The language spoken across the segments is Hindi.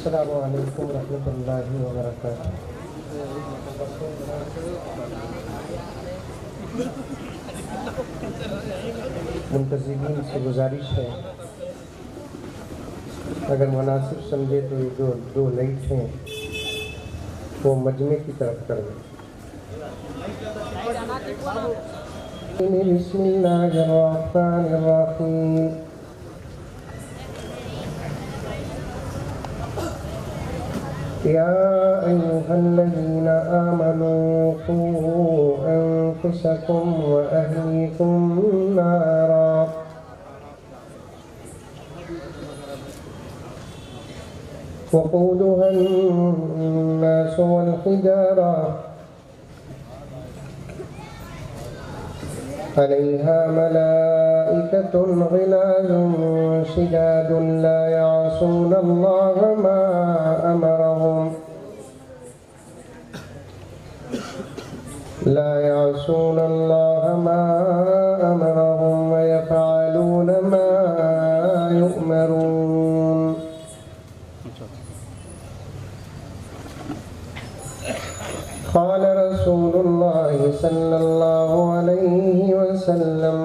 अस्सलामु अलैकुम रहमतुल्लाहि व बरकातुहू। मुंतज़िमीन से गुजारिश है, अगर मुनासिब समझे तो ये दो लाइट हैं वो मजमे की तरफ कर दें। बिस्मिल्लाहिर्रहमानिर्रहीम। या अय्युहल्लज़ीना आमनू क़ू अन्फुसकुम व अहलीकुम नारा वक़ूदुहा अन्नासु वल हिजारा अलैहा मलाइकतुन ग़िलाज़ुन शिदादुन ला यअसूनल्लाहा मा अमरहुम व यफ़अलून मा युअमरून। क़ाल रसूलुल्लाहि सल्लल्लाहु अलैहि वसल्लम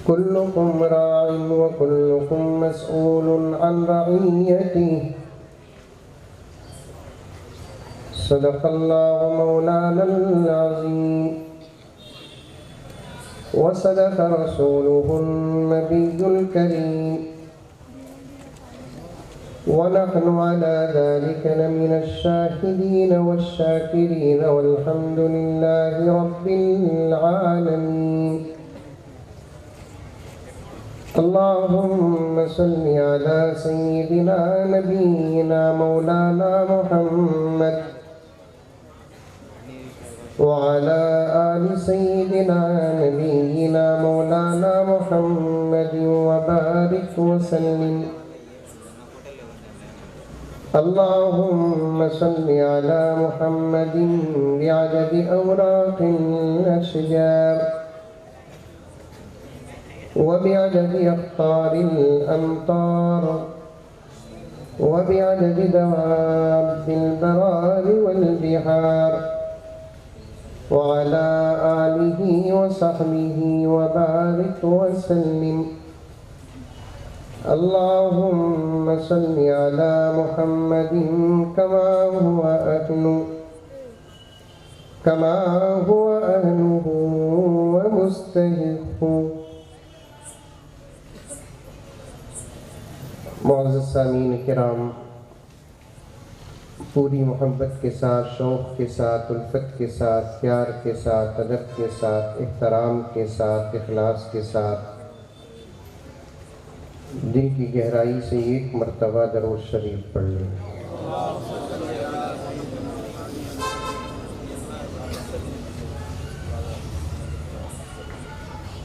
कुल्लुकुम राइन व कुल्लुकुम मसऊलुन अन रइयतिही। सदक़ल्लाहु मौलानल अज़ीम व सदक़ रसूलुहुन नबियुल करीम व नहनु अला ज़ालिका लमिनश शाहिदीन वश्शाकिरीन वल्हम्दुलिल्लाहि रब्बिल आलमीन। अल्लाहुम्मा सल्लि अला सय्यिदिना नबिय्यिना मौलाना मुहम्मद व अला आलि सय्यिदिना नबिय्यिना मौलाना मुहम्मद व बारिक व सल्लिम। अल्लाहुम्मा सल्लि अला मुहम्मदिन बिअददि औराक़िल अशजार व बिअददि अक़्तारिल अमतार व बिअददि दवाब्बिल बरारि वल बिहार व अला आलिहि व सहबिहि व बारिक व सल्लिम। अल्लाहुम्मा सल्लि अला मुहम्मदिन कमा हुवा अहलुहु व मुस्तहिक़्क़ु। मुअज़्ज़ज़ सामीन किराम, पूरी मोहब्बत के साथ, शौक़ के साथ, उल्फत के साथ, प्यार के साथ, अदब के साथ, एहतराम के साथ, इखलास के साथ दिल की गहराई से एक मर्तबा दरूद शरीफ पढ़ लें।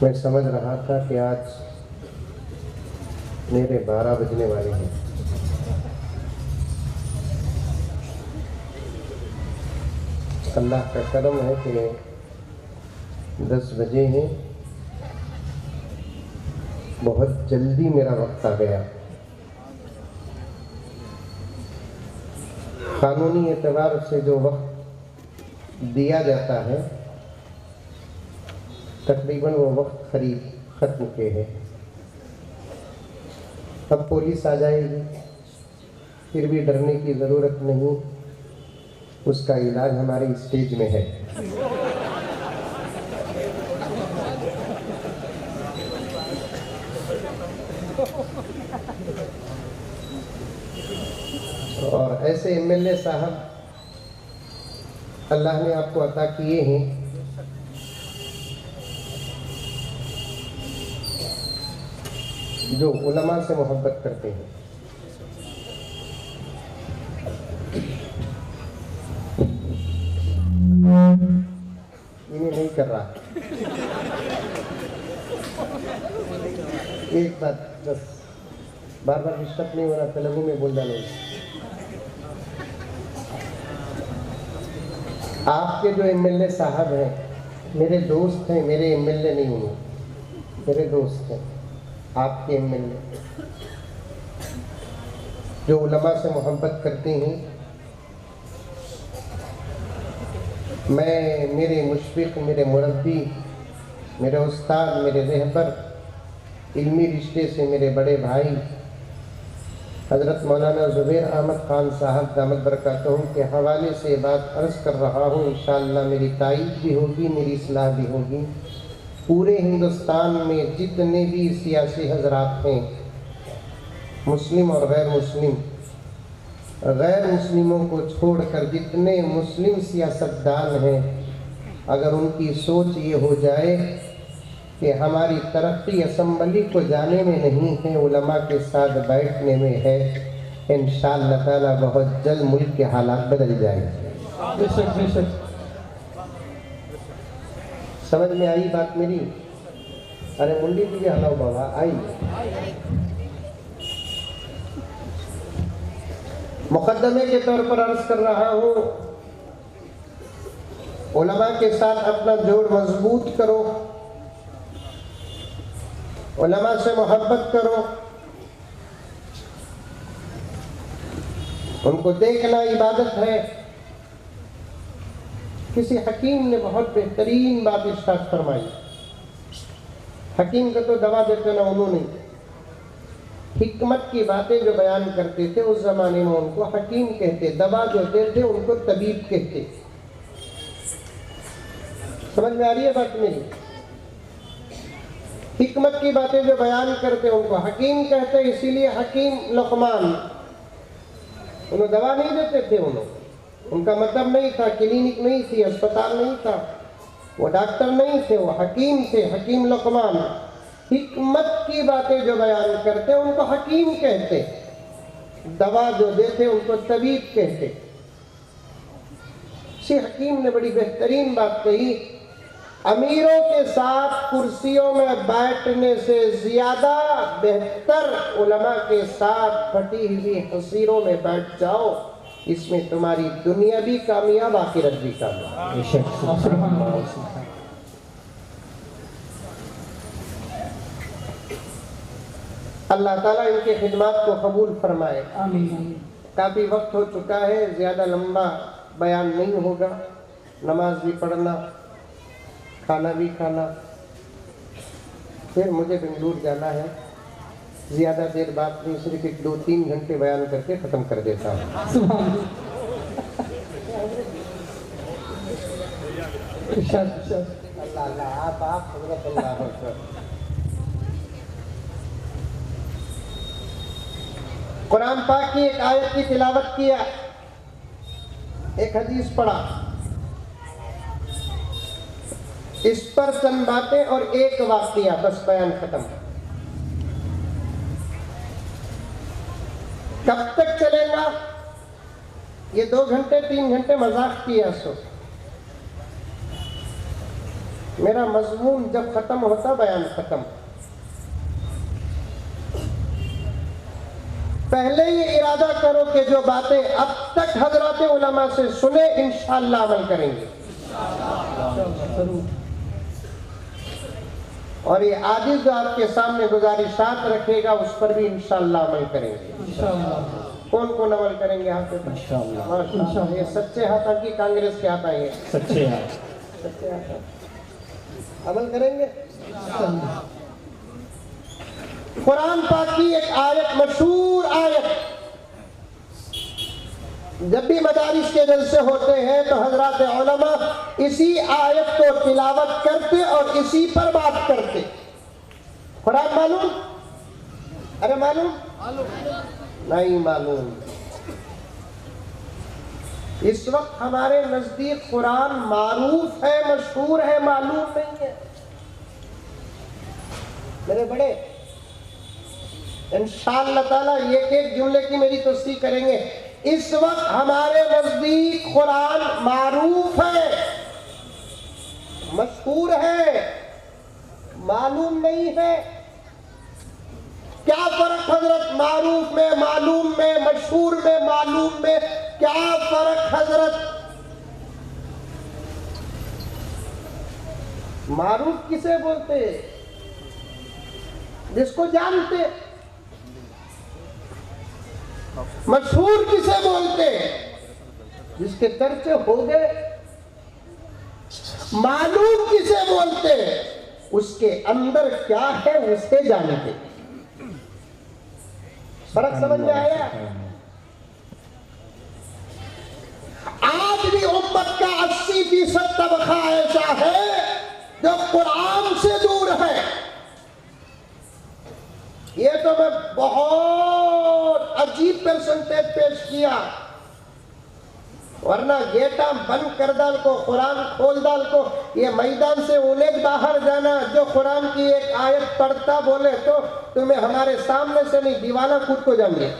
मैं समझ रहा था कि आज मेरे 12 बजने वाले हैं। अल्लाह का करम है कि 10 बजे हैं। बहुत जल्दी मेरा वक्त आ गया। कानूनी एतबार से जो वक्त दिया जाता है तकरीबन वो वक्त करीब ख़त्म के है। अब पुलिस आ जाएगी, फिर भी डरने की ज़रूरत नहीं, उसका इलाज हमारे स्टेज में है। और ऐसे एमएलए साहब अल्लाह ने आपको अता किए हैं जो उलमा से मोहब्बत करते हैं। इन्हें नहीं कर रहा। एक बात बस, बार बार डिस्टर्ब नहीं होना, तेलुगु में बोल डालो। आपके जो एमएलए साहब हैं मेरे दोस्त हैं, मेरे एमएलए नहीं हुए, मेरे दोस्त हैं आपके एमएलए। जो उलमा से मोहब्बत करते हैं। मैं मेरे मुशफ़िक़, मेरे मुरब्बी, मेरे उस्ताद, मेरे रहबर, इल्मी रिश्ते से मेरे बड़े भाई हज़रत मौलाना ज़ुबैर अहमद ख़ान साहब दामत बरकातहुम के हवाले से बात अर्ज़ कर रहा हूँ। इंशाअल्लाह मेरी ताईद भी होगी, मेरी इस्लाह भी होगी। पूरे हिंदुस्तान में जितने भी सियासी हज़रात हैं, मुस्लिम और गैर मुस्लिम, गैर मुस्लिमों को छोड़कर जितने मुस्लिम सियासतदान हैं, अगर उनकी सोच ये हो जाए कि हमारी तरक्की असम्बली को जाने में नहीं है, उलमा के साथ बैठने में है, इंशाअल्लाह ताला बहुत जल्द मुल्क के हालात बदल जाएंगे। बेशक समझ में आई बात मेरी? अरे मुंडी दीजिए, हलाओ बाबा आई। मुकद्दमे के तौर पर अर्ज कर रहा हूँ, उलमा के साथ अपना जोड़ मजबूत करो, उलमा से मोहब्बत करो, उनको देखना इबादत है। किसी हकीम ने बहुत बेहतरीन बात इरशाद फरमाई। हकीम को तो दवा देते ना उन्होंने, हिकमत की बातें जो बयान करते थे उस जमाने में उनको हकीम कहते, दवा जो देते उनको तबीब कहते। समझ में आ रही है बात मेरी? हिकमत की बातें जो बयान करते उनको हकीम कहते, इसीलिए हकीम लुक़मान। उन्हें दवा नहीं देते थे, उनका मतलब नहीं था, क्लिनिक नहीं थी, अस्पताल नहीं था, वो डॉक्टर नहीं थे, वो हकीम थे, हकीम लुक़मान। हिकमत की बातें जो बयान करते उनको हकीम कहते, दवा जो देते उनको तबीब कहते। इसी हकीम ने बड़ी बेहतरीन बात कही, अमीरों के साथ कुर्सियों में बैठने से ज्यादा बेहतर उलमा के साथ फटी हुई हसीरों में बैठ जाओ, इसमें तुम्हारी दुनिया भी कामयाब, आखिरत भी कामयाब। अल्लाह ताला इनके खिदमात को कबूल फरमाए। आमीन। काफ़ी वक्त हो चुका है, ज़्यादा लंबा बयान नहीं होगा। नमाज भी पढ़ना, खाना भी खाना, फिर मुझे बेंगलुरु जाना है। ज़्यादा देर बात नहीं, सिर्फ 1-2-3 घंटे बयान करके ख़त्म कर देता हूँ। अल्लाह आप हज़रत अल्लाह। कुरान पाक की एक आयत की तिलावत किया, एक हदीस पढ़ा, इस पर चंद बातें और एक वाक़या, बस बयान खत्म। कब तक चलेगा ये? 2 घंटे 3 घंटे मजाक किया सो। मेरा मजमून जब खत्म होता बयान खत्म। पहले ये इरादा करो कि जो बातें अब तक हजरत उलमा से सुने इंशाअल्लाह अमल करेंगे, और ये आजिज़ जो आपके सामने गुजारिशात रखेगा उस पर भी इंशाअल्लाह अमल करेंगे। कौन कौन अमल करेंगे? हाथ पे इंशाअल्लाह। ये सच्चे हाथा की कांग्रेस के हाथ आएंगे, सच्चे हाथ अमल करेंगे। कुरान पाक की एक आयत, मशहूर आयत, जब भी मदारिस के जलसे होते हैं तो हजरत उलमा इसी आयत को तिलावत करते और इसी पर बात करते। कुरान मालूम? अरे मालूम? नहीं मालूम। इस वक्त हमारे नजदीक कुरान मारूफ है, मशहूर है, मालूम नहीं है। मेरे बड़े इंशाअल्लाह ताला एक एक जुमले की मेरी तस्दीक करेंगे। इस वक्त हमारे नजदीक कुरान मारूफ है, मशहूर है, मालूम नहीं है। क्या फर्क हजरत मारूफ में, मालूम में, मशहूर में, मालूम में क्या फर्क हजरत? मारूफ किसे बोलते? जिसको जानते। मशहूर किसे बोलते हैं? जिसके चर्चे हो गए। मालूम किसे बोलते हैं? उसके अंदर क्या है उसे जानते। फर्क समझ में आया? आज भी उम्मत का 80% तबका ऐसा है जो कुरान से दूर है। ये तो मैं बहुत अजीब परसेंटेज पेश किया, वरना गेटा बंद कर डाल को, कुरान खोल डाल को, ये मैदान से उन्हें बाहर जाना जो कुरान की एक आयत पढ़ता बोले तो तुम्हें हमारे सामने से नहीं दीवाना कूद को जाएंगे।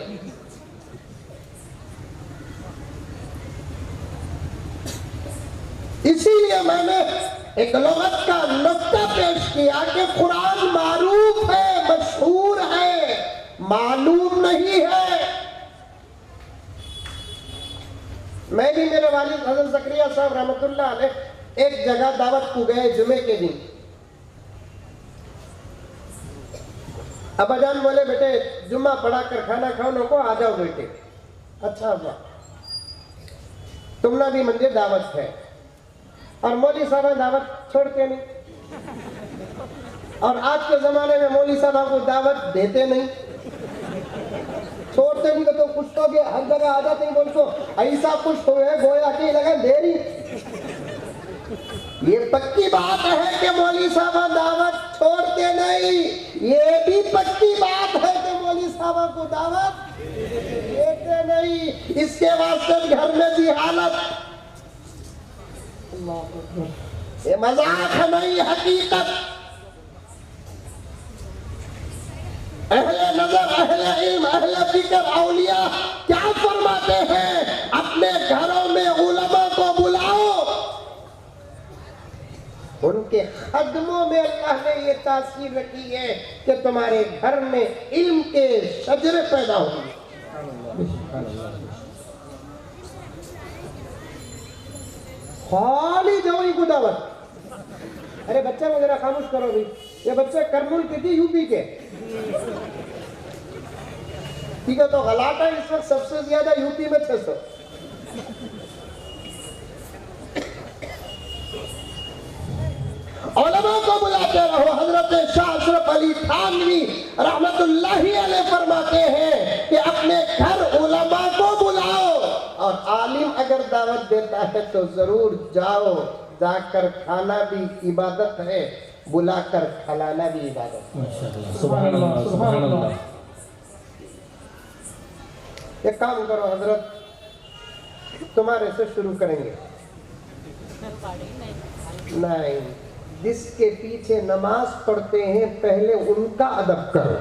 इसीलिए मैंने एक लुगत का नुक्ता पेश किया कि कुरान मारूफ है, मशहूर है, मालूम नहीं है। मैं भी मेरे वालिद हज़रत ज़करिया साहब रहमतुल्लाह अलैह एक जगह दावत को गए जुमे के दिन। अब्बाजान बोले बेटे जुम्मा पढ़ा कर खाना खाओ नको आ जाओ बेटे। अच्छा अब्बा, तुमने भी मंदिर दावत है और मौली साहब दावत छोड़ते नहीं, और आज के जमाने में मौली साहब को दावत देते नहीं, छोड़ते नहीं तो कुछ तो भी हर जगह आ जाते हैं। बोलते ऐसा कुछ हुए गोया की लगन दे रही। ये पक्की बात है कि मौली साहब दावत छोड़ते नहीं, ये भी पक्की बात है कि मौली साहब को दावत देते नहीं। इसके वास्ते घर में भी हालत, ये मजाक नहीं हकीकत। अहले नजर, अहले इल्म, अहले फिक्र, औलिया क्या फरमाते हैं? अपने घरों में उलमा को बुलाओ, उनके खदमों में अल्लाह ने ये तासीर रखी है कि तुम्हारे घर में इल्म के शजरे पैदा होंगे। खाली जवाई को दावत। अरे बच्चा वगैरह खामोश करो भी, ये बच्चे करनूल के थे यूपी के। ठीक है तो गलाटा इस वक्त सबसे ज्यादा यूपी में 600। उलमा को बुलाते रहो। हजरत शाह अशरफ अली थानवी रहमतुल्लाहि अलैह फरमाते हैं कि अपने घर उलमा को बुलाओ, और आलिम अगर दावत देता है तो जरूर जाओ, जाकर खाना भी इबादत है, बुलाकर खिलाना भी इबादत है। सुभान अल्लाह, सुभान अल्लाह। एक काम करो हजरत, तुम्हारे से शुरू करेंगे। नहीं, जिसके पीछे नमाज पढ़ते हैं पहले उनका अदब करो।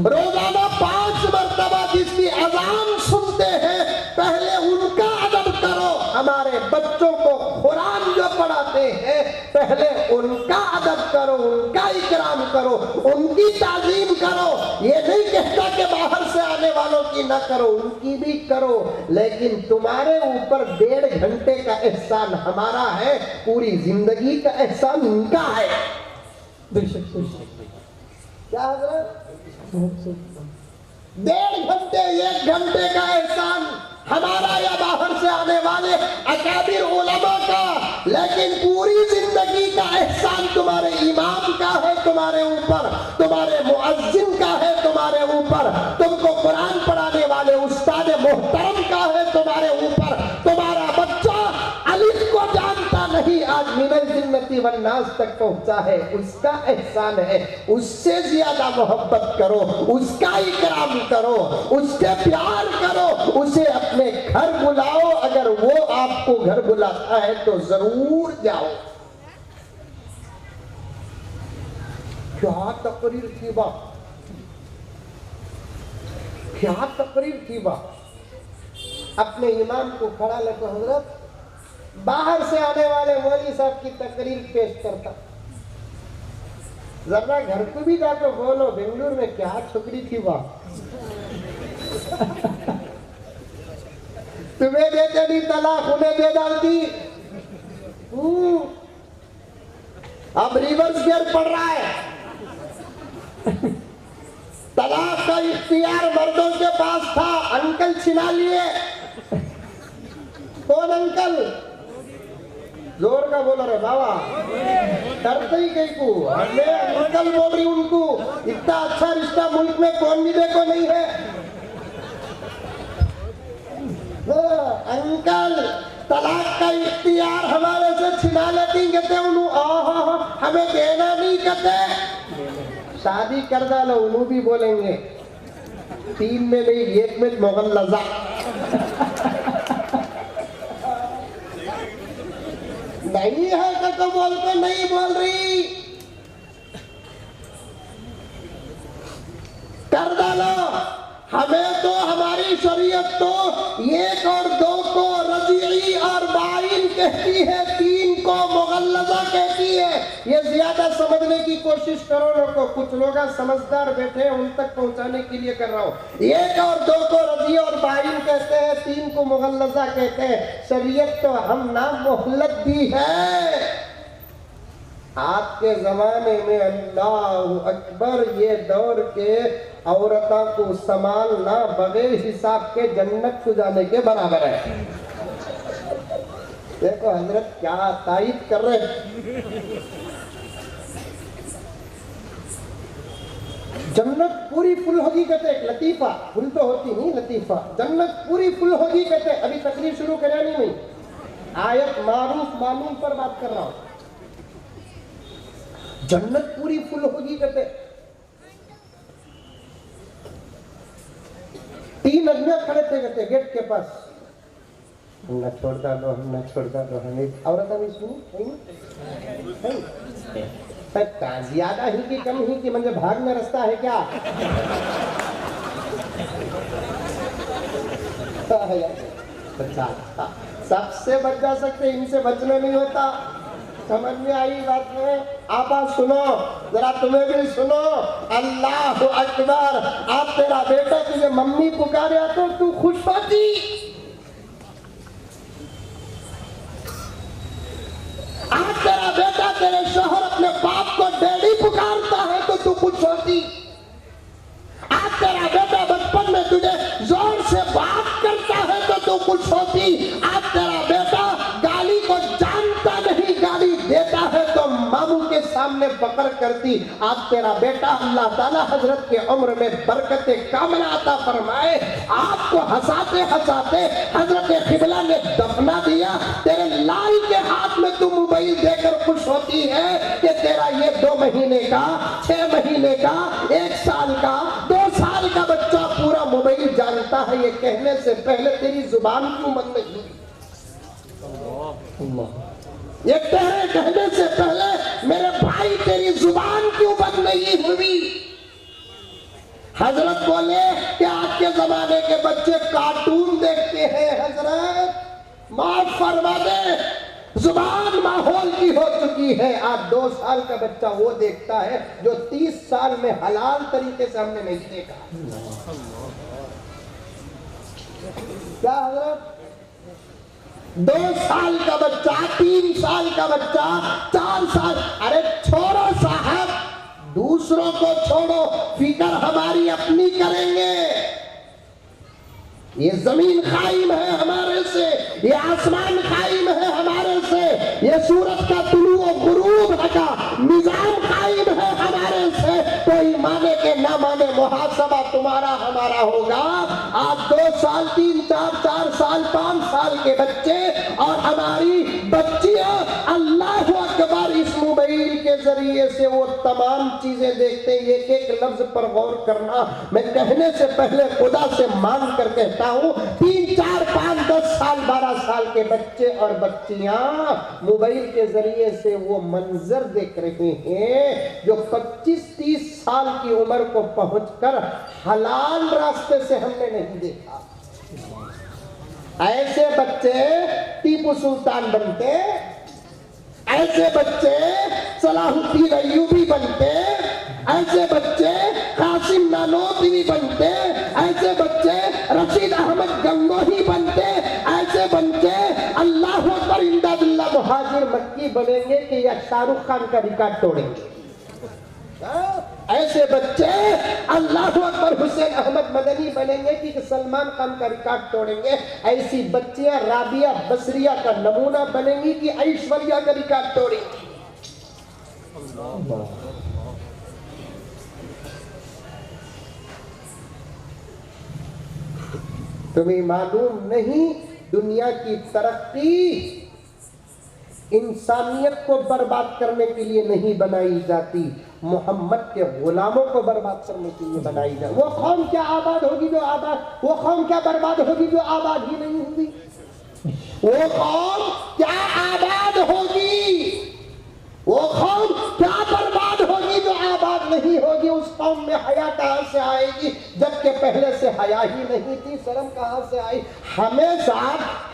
रोजाना 5 मरतबा जिसकी अज़ान सुनते हैं पहले उनका अदब करो। हमारे बच्चों को कुरान जो पढ़ाते हैं पहले उनका अदब करो, उनका इकराम करो, उनकी ताज़ीम करो। ये नहीं कहता कि बाहर से आने वालों की ना करो, उनकी भी करो, लेकिन तुम्हारे ऊपर 1.5 घंटे का एहसान हमारा है, पूरी जिंदगी का एहसान उनका है। क्या हज़रत? 1.5 घंटे 1 घंटे का एहसान हमारा या बाहर से आने वाले अकाबिर उलमा का, लेकिन पूरी जिंदगी का एहसान तुम्हारे इमाम का है तुम्हारे ऊपर, तुम्हारे मुअज्जिन का है तुम्हारे ऊपर, तुमको कुरान पढ़ाने वाले उस्ताद मोहतरम का है तुम्हारे ऊपर। तुम्हारा बच्चा अलिफ को जानता नहीं, आज मिनल जिन्नती वन नास तक पहुंचा है, उसका एहसान है। उससे ज्यादा मोहब्बत करो, उसका इकराम करो, उससे प्यार करो, उसे अपने घर बुलाओ। अगर वो आपको घर बुलाता है तो जरूर जाओ। क्या तकरीर थी बा, क्या तकरीर थी बा। अपने इमाम को खड़ा लेकर हजरत बाहर से आने वाले मौलवी साहब की तकरीर पेश करता। जरा घर को भी जाकर बोलो बेंगलुरु में क्या छोकरी थी वाह। तुम्हें देते नहीं तलाक, उन्हें दे डालती। अब रिवर्स गियर पड़ रहा है। तलाक का इख्तियार मर्दों के पास था, अंकल छिना लिए। कौन अंकल? जोर का बोलो रे बाबा, डरते ही कहीं को मैं अंकल बोल रही उनको। इतना अच्छा रिश्ता मुल्क में कौन भी देखो नहीं है। अंकल तलाक का इख्तियार हमारे से छिना लेती, कहते हमें देना नहीं, कहते शादी कर डालो। उन्हों भी बोलेंगे 3 में नहीं 1 में मुगल्लज़ा। नहीं है तो बोलते नहीं बोल रही, कर डालो। हमें तो हमारी शरीयत तो 1 और 2 को रज़ी और बाइन कहती है, 3 को मुगल्लज़ा कहती है। ये ज्यादा समझने की कोशिश करो लोगों, कुछ लोग समझदार बैठे हैं, उन तक पहुंचाने के लिए कर रहा हूँ। 1 और 2 को रज़ी और बाइन कहते हैं, 3 को मुगल्लज़ा कहते हैं। शरीयत तो हम नाम मोहल्लत दी है। आज के जमाने में अल्लाह अकबर, ये दौर के औरतों को संभालना बगैर हिसाब के जन्नत को जाने के बराबर है। देखो हजरत क्या तारीफ कर रहे हैं। जन्नत पूरी फुल होगी कहते, एक लतीफा, फुल तो होती नहीं लतीफा, जन्नत पूरी फुल होगी कहते। अभी तकरीर शुरू करा नहीं मैं, आयत मारूफ मालूम पर बात कर रहा हूं। जन्नत पूरी फुल होगी कहते। 3 आदमी खड़े थे कहते गेट के पास, न छोड़ता दो, न छोड़ता दो। हमें औरत भी सुनी ज्यादा ही कि कम ही कि मुझे भाग में रास्ता है क्या? सबसे बच जा सकते, इनसे बचना नहीं होता। समझ में आई बात में? आपा सुनो जरा, तुम्हें भी सुनो। अल्लाह अकबर। आप तेरा बेटा तुझे मम्मी पुकारे तो तू खुश होती? आज तेरा बेटा तेरे शोहर अपने बाप को डैडी पुकारता है तो तू खुश होती? आज तेरा बेटा बचपन में तुझे जोर से बात करता है तो तू खुश होती? आज तेरा बेटा गाली को जानता नहीं, गाली देता है तो मामू के सामने बकर करती। आज तेरा बेटा अल्लाह ताला हजरत के उम्र में बरकते कामला अता फरमाए, आपको हंसाते हंसाते हजरत क़िबला ने दफना दिया। तेरे लाल के हाथ में तू मोबाइल देकर खुश होती है कि तेरा ये 2 महीने का, 6 महीने का, 1 साल का, 2 साल का बच्चा पूरा मोबाइल जानता है। ये कहने से पहले तेरी जुबान क्यों बंद नहीं? ये तेरे कहने से पहले मेरे भाई तेरी जुबान क्यों बंद नहीं हुई? हजरत बोले कि आज के जमाने के बच्चे कार्टून देखते हैं। हजरत माफ फरमा दे, जुबान माहौल की हो चुकी है। आज 2 साल का बच्चा वो देखता है जो 30 साल में हलाल तरीके से हमने नहीं देखा। क्या हजरत? 2 साल का बच्चा, 3 साल का बच्चा, 4 साल, अरे छोड़ो साहब, दूसरों को छोड़ो, फिक्र हमारी अपनी करेंगे। ये जमीन कायम है हमारे से, ये आसमान कायम है हमारे से, ये सूरज का तुलू और गुरूब का निजाम कायम है हमारे से। कोई माने के ना माने, मुहासबा तुम्हारा हमारा होगा। आज 2 साल, 3, 4 साल, 5 साल के बच्चे और हमारी बच्चियां अल्लाह अकबर इस मोबाइल के जरिए से वो तमाम चीजें देखते हैं। एक एक लफ्ज पर गौर करना। मैं कहने से पहले खुदा से मांग कर कहता हूँ, 3, 4, 5, 10 साल, 12 साल के बच्चे और बच्चियां मोबाइल के जरिए से वो मंजर देख रहे हैं जो 25-30 साल की उम्र को पहुंचकर हलाल रास्ते से हमने नहीं देखा। ऐसे बच्चे टीपू सुल्तान बनते, ऐसे बच्चे सलाहुद्दीन अय्यूबी बनते, ऐसे बच्चे कासिम नानोतवी बनते, ऐसे बच्चे रशीद अहमद गंगोही बनते, ऐसे बच्चे अल्लाह अकबर इमदादुल्लाह मुहाजिर मक्की बनेंगे कि या शाहरुख खान का रिकॉर्ड तोड़ेंगे। ऐसे बच्चे अल्लाह अकबर हुसैन अहमद मदनी बनेंगे कि सलमान खान का रिकॉर्ड तोड़ेंगे। ऐसी बच्चियां राबिया बसरिया का नमूना बनेंगी कि ऐश्वर्या का रिकॉर्ड तोड़ेंगी। तुम्हें मालूम नहीं, दुनिया की तरक्की इंसानियत को बर्बाद करने के लिए नहीं बनाई जाती, मोहम्मद के गुलामों को बर्बाद करने के लिए बनाई जाती। वो कौम क्या आबाद होगी जो आबाद, वो कौम क्या बर्बाद होगी जो आबाद ही नहीं होगी। वो कौम क्या आबाद होगी, वो कौम क्या बर्बाद होगी जो आबाद नहीं होगी। उस कौम में हया कहां से आएगी, जबकि पहले से हया ही नहीं थी। शर्म कहां से आई। हमेशा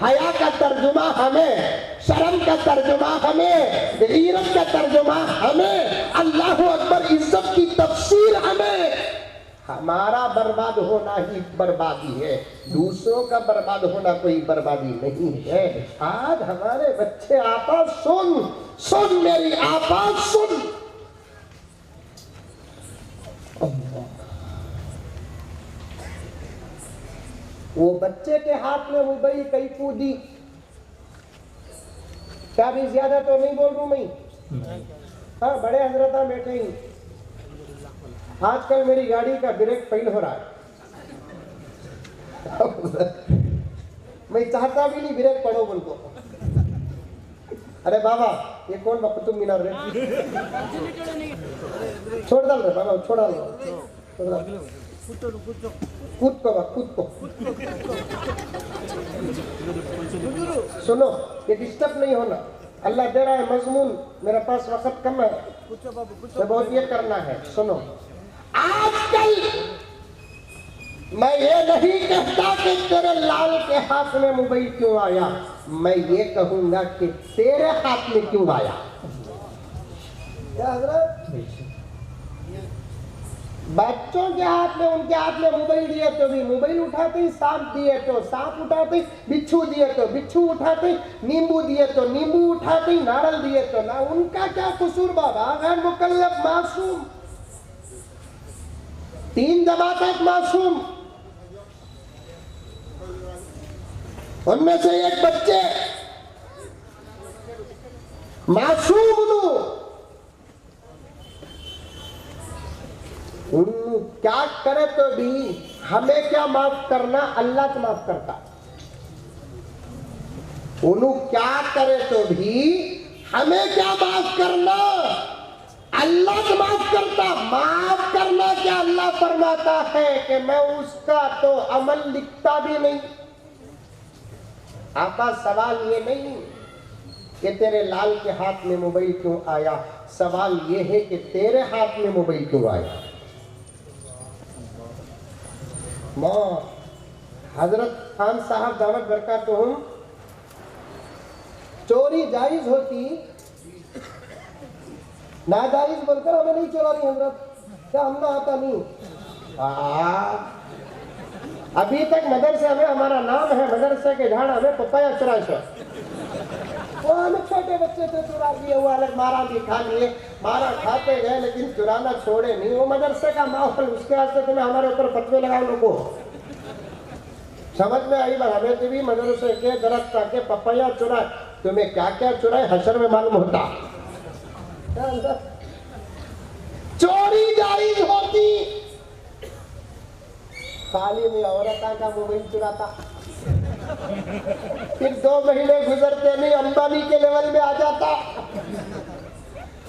हया का तर्जुमा हमें, शर्म का तर्जुमा हमें, गीरत का तर्जुमा हमें, अल्लाह अकबर इज्जत की तफसीर हमें। हमारा बर्बाद होना ही बर्बादी है, दूसरों का बर्बाद होना कोई बर्बादी नहीं है। आज हमारे बच्चे आपा सुन सुन मेरी आपा सुन, वो बच्चे के हाथ में मोबाइल कई कूदी। क्या भी ज्यादा तो नहीं बोल रहा मैं, हाँ बड़े हजरत बैठे ही। आजकल मेरी गाड़ी का ब्रेक फेल हो रहा है। मैं चाहता भी नहीं ब्रेक पड़ो बोल को। अरे बाबा ये कौन कुतुब मीनार रे, छोड़ डाल रे बाबा, छोड़ डाल, कूद को सुनो, ये डिस्टर्ब नहीं होना। अल्लाह दे रहा है मजमून, मेरे पास वक्त कम है, तो बहुत ये करना है। सुनो, आजकल मैं ये नहीं कहता कि तेरे लाल के हाथ में मोबाइल क्यों आया, मैं ये कहूंगा कि तेरे हाथ में क्यों आया। क्या हजरत, बच्चों के हाथ में, उनके हाथ में मोबाइल दिए तो भी मोबाइल उठाते ही, सांप दिए तो सांप उठाते, बिच्छू दिए तो बिच्छू उठाते, नींबू दिए तो नींबू उठाते, नारल दिए तो ना। उनका क्या कसूर बाबा, गैर मुकल्लफ मासूम, 3 जमात मासूम, उनमें से एक बच्चे मासूम क्या करे तो भी हमें क्या माफ करना, अल्लाह तो माफ करता। उन्होंने क्या करे तो भी हमें क्या माफ करना, अल्लाह तो माफ करता। माफ करना क्या, अल्लाह फरमाता है कि मैं उसका तो अमल लिखता भी नहीं। आपका सवाल ये नहीं कि तेरे लाल के हाथ में मोबाइल क्यों आया, सवाल ये है कि तेरे हाथ में मोबाइल क्यों आया। हजरत खान साहब दावत बरकातुहुम, चोरी जायज होती, नाजायज बोलकर हमें नहीं चुरानी हजरत, क्या हमने आता नहीं। अभी तक मदरसे में हमारा नाम है, मदरसे के झाड़ हमें पपाया चुराए, वो हमें छोटे बच्चे थे चुरा लिए, वो अलग मारा भी खा लिए, मारा खाते गए लेकिन चुराना छोड़े नहीं। वो मदरसे का माहौल, उसके वास्ते तुम्हें हमारे ऊपर फतवे लगाओ लोगों, समझ में आई बात। हमें तो भी मदरसे के दरख्त के पपाया चुराए, तुम्हें क्या क्या चुराए हशर में मालूम होता। चोरी जायज होती, खाली में औरत का मोबाइल चुराता, फिर 2 महीने गुजरते नहीं अंबानी के लेवल में आ जाता।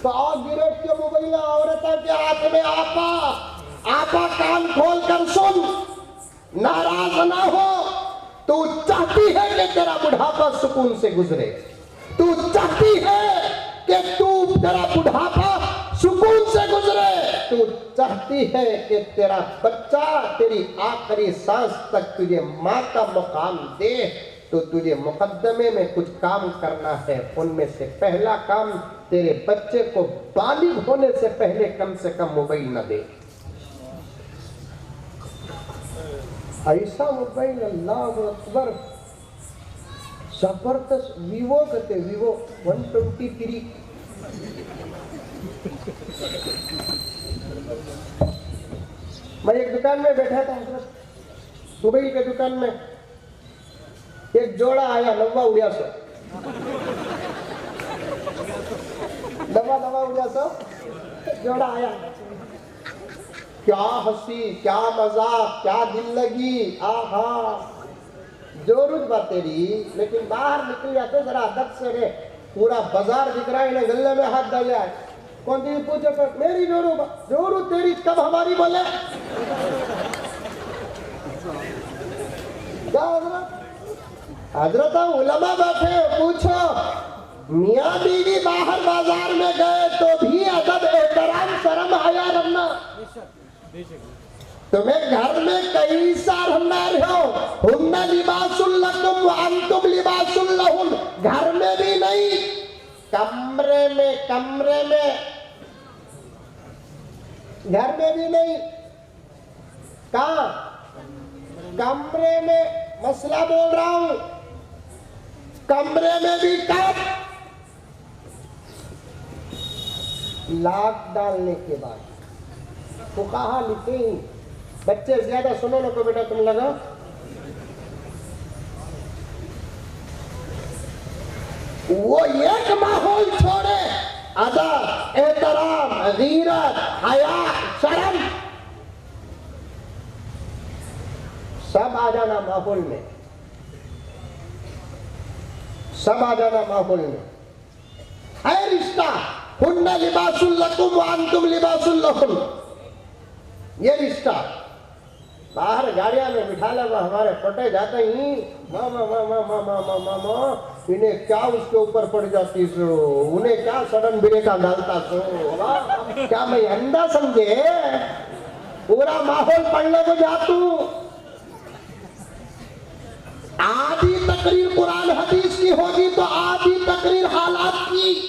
तो गिरफ्त के मोबाइल औरत के हाथ में। आपा कान खोल कर सुन, नाराज ना हो। तू चाहती है कि तेरा बुढ़ापा सुकून से गुजरे, तू चाहती है कि तेरा बुढ़ापा सुकून से गुजरे, तू चाहती है कि तेरा बच्चा तेरी आखिरी सांस तक तुझे माँ का मुकाम दे, तो तुझे मुकद्दमे में कुछ काम करना है। उनमें से पहला काम, तेरे बच्चे को बालिग होने से पहले कम से कम मोबाइल न दे। ऐसा मोबाइल, अल्लाह अकबर, जबरदस्त वीवो कहते, वीवो 123 मैं एक दुकान में बैठा था हजरत, मोबाइल के दुकान में एक जोड़ा आया, नवा उड़िया सो नवा उड़िया सो जोड़ा आया। क्या हंसी, क्या मजाक, क्या दिल लगी, आहा जोरुज बात तेरी। लेकिन बाहर निकल जाते जरा अदब से रे, पूरा बाजार दिख रहा है, इन्हें गले में हाथ डाल आए। कौन सी पूछे तो मेरी जोरू तेरी, कब हमारी बोले। क्या हजरत उलमा बैठे, पूछो मियाँ बीवी बाहर बाजार में गए तो भी अदब एहतराम शर्म आया रखना। तुम्हें घर में कई सार हो, हुन्ना लिबासुल लकुम व अंतुम लिबासुल लहुन। घर में भी नहीं, कमरे में घर में भी नहीं, कहाँ कमरे में मसला बोल रहा हूं, कमरे में भी कब लाक डालने के बाद फुकाहा लिखते ही। बच्चे ज्यादा सुनो ना को बेटा, तुम लगा वो एक माहौल छोड़े, अदब एहतराम गीरत हया शर्म सब आ जाना माहौल में, सब आ जाना माहौल में। है रिश्ता, हुन्ना लिबासुल लकुम व अंतुम लिबासुल लहुन, ये रिश्ता। बाहर गाड़िया में बिठा लगा, हमारे पटे जाते ही इन्हें क्या उसके ऊपर पड़ जाती सो, उन्हें क्या सडन ब्रेका डालता सो। क्या मैं अंधा समझे, पूरा माहौल पढ़ने को जातू। आधी तकरीर कुरान हदीस की होगी तो आधी तकरीर हालात की।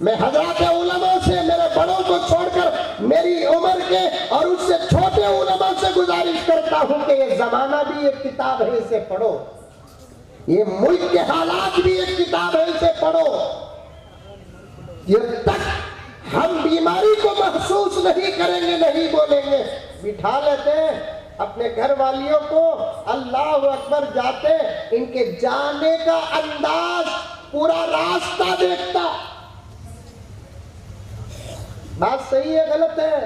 मैं हजरत उलमा से, मेरे बड़ों को छोड़कर मेरी उम्र के और उससे छोटे उलमा से गुजारिश करता हूं कि ये जमाना भी एक किताब है, इसे पढ़ो। ये मुल्क के हालात भी एक किताब है, इसे पढ़ो। जब तक हम बीमारी को महसूस नहीं करेंगे, नहीं बोलेंगे, बिठा लेते हैं अपने घर वालियों को, अल्लाह अकबर जाते, इनके जाने का अंदाज पूरा रास्ता देखता। बात सही है गलत है?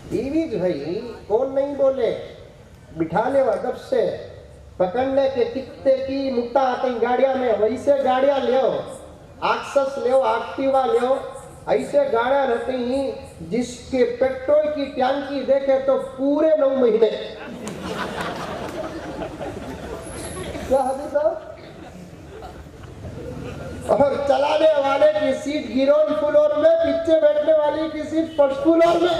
बीवी भाई कौन नहीं बोले, बिठा ले अदब से, पकड़ने के कितने की मुक्ता आते गाड़िया में, वैसे गाड़िया ले, एक्सेस ले, एक्टिवा ले, ऐसे गाड़िया रहते ही जिसके पेट्रोल की टैंकी देखे तो पूरे 9 महीने। क्या हदीस है? और चलाने वाले की सीट ग्राउंड फ्लोर में, पीछे बैठने वाली की सीट फर्स्ट फ्लोर में।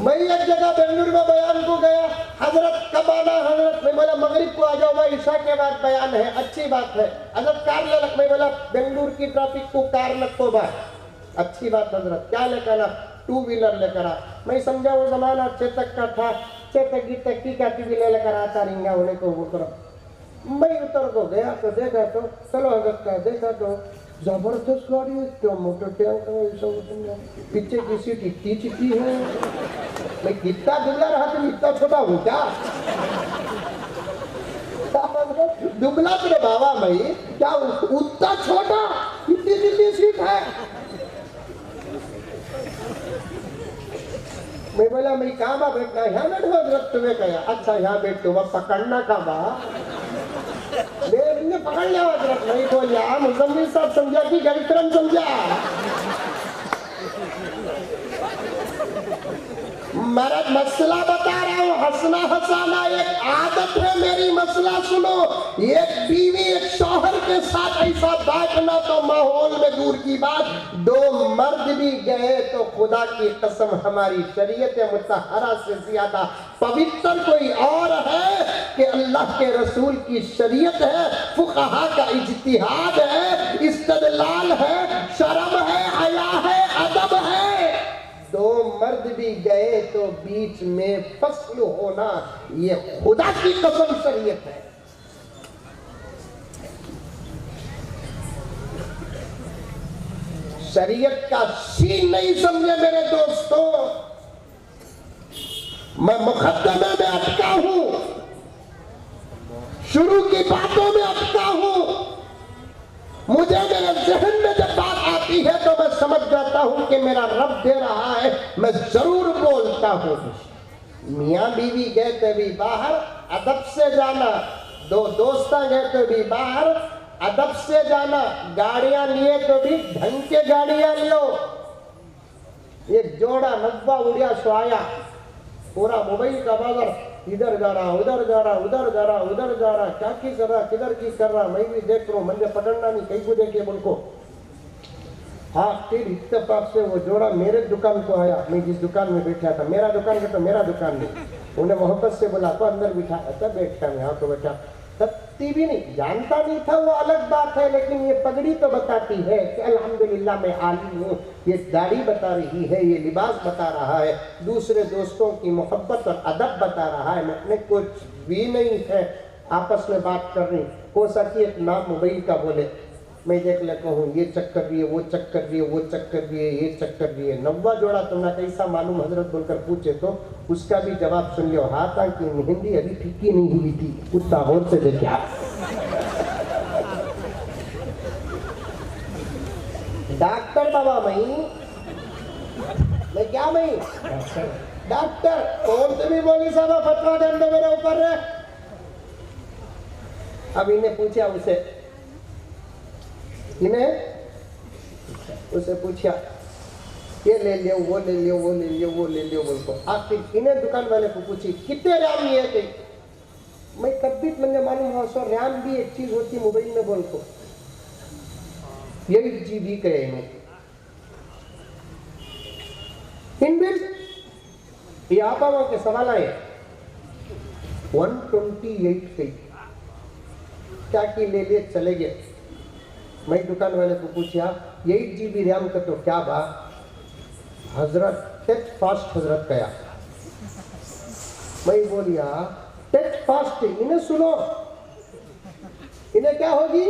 मैं एक जगह बेंगलुरु में बयान को गया, हजरत कब आना हजरत? मैं बोला मगरिब को आ जाओ भाई, ईशा के बाद बयान है, अच्छी बात है। हजरत कार ले लग, मैं बोला बेंगलुरु की ट्रैफिक को कार लगो भाई, अच्छी बात हजरत। क्या लेकर आ? 2 व्हीलर लेकर आ। मैं समझा वो जमाना चेतक का था, चेतक की टक्की का टीवी लेकर आता रिंगा होने को उतर। मैं उतर को गया तो देखा तो, चलो हजरत का देखा तो जबरदस्त गाड़ी है, क्या मोटर टैंक है, ऐसा पीछे की सीट इतनी चिट्टी है। मैं कितना दुबला रहा तो इतना छोटा हूँ क्या? दुबला तो बाबा भाई, क्या उतना छोटा, इतनी चिट्टी सीट है। मैं बोला मैं कहाँ बैठना, यहाँ बैठो हजरत। तुम्हें कहा अच्छा यहाँ बैठ, तुम पकड़ना का बा मेरे पकड़ लिया हजरत। नहीं बोलिया मुजम्मिल साहब समझा कि गर्लफ्रेंड समझा। मेरा मसला बता रहा हूँ, हंसना हंसाना एक आदत है मेरी। मसला सुनो, एक बीवी एक शौहर के साथ ऐसा बैठना तो माहौल में दूर की बात, 2 मर्द भी गए तो खुदा की कसम हमारी शरीयत मुतहरा से ज्यादा पवित्र कोई और है कि अल्लाह के रसूल की शरीयत है, फुक़हा का इज्तिहाद है, इस्तिदलाल है, शर्म है, हया है, अदब है। 2 मर्द भी गए तो बीच में फसल होना, ये खुदा की कसम शरीयत है। शरीयत का सीन नहीं समझे मेरे दोस्तों। मैं मुकद्दमे में अटका हूं, शुरू की बातों में अटका हूं। मुझे मेरे जहन में जब बात आती है तो मैं समझ जाता हूं कि मेरा रब दे रहा है, मैं जरूर बोलता हूं। मियां बीवी गए थे भी बाहर, अदब से जाना। दो दोस्त गए थे भी बाहर, अदब से जाना। गाड़ियां लिए तो भी ढंग के गाड़ियां लियो। एक जोड़ा नब्बा उड़िया सोया, पूरा मोबाइल का बाजार, इधर जा रहा, उधर जा रहा, उधर जा रहा, उधर जा रहा, क्या की कर रहा, किधर की कर रहा, मैं भी देख रहा हूं, मुझे पकड़ना नहीं, कहीं को देखे उनको। हाँ, फिर इत्तेफाक से वो जोड़ा मेरे दुकान को आया। मैं जिस दुकान में बैठा था, मेरा दुकान का तो मेरा दुकान नहीं, उन्हें मोहब्बत से बोला तो अंदर बिठा, अच्छा बैठा, मैं यहाँ तो बैठा। तत्ती भी नहीं, जानता नहीं था, वो अलग बात है, लेकिन ये पगड़ी तो बताती है कि अल्हम्दुलिल्लाह मैं आलिम हूँ। ये दाढ़ी बता रही है, ये लिबास बता रहा है, दूसरे दोस्तों की मोहब्बत और अदब बता रहा है। मैं अपने कुछ भी नहीं है, आपस में बात कर रही। हो सकी एक नाम मोबाइल का बोले, मैं देख लेता हूँ, ये चेक कर रही है, वो चेक कर रही है, वो चेक कर रही है, ये चेक कर रही है। नब्बा जोड़ा तुमने कैसा मालूम हजरत बोलकर पूछे तो उसका भी जवाब सुन लियो। हाथ की मेहंदी अभी फिक्की नहीं हुई थी, कुछ ताहौर से देखा। डॉक्टर बाबा मैं क्या डॉक्टर कौन से भी बोली साहब फतवा दे दो मेरे ऊपर। अब इन्हें पूछा उसे पूछा, ये ले लियो, वो ले लियो, वो ले लियो, वो ले लियो बोल को। आखिर इन्हें दुकान वाले को पूछी कितने रैम लिए थे। मैं कभी मुझे मालूम हो सो रैम भी एक चीज होती मोबाइल में बोल को, 8 GB के इनबिल्ट। ये आपा के सवाल आए 128 के क्या की ले लिए चले गए। मैं दुकान वाले को पूछा 8 GB रैम का तो क्या बा हजरत, टेट फास्ट हजरत कया। मैं बोलिया टेट फास्ट, इन्हें सुनो, इन्हें क्या होगी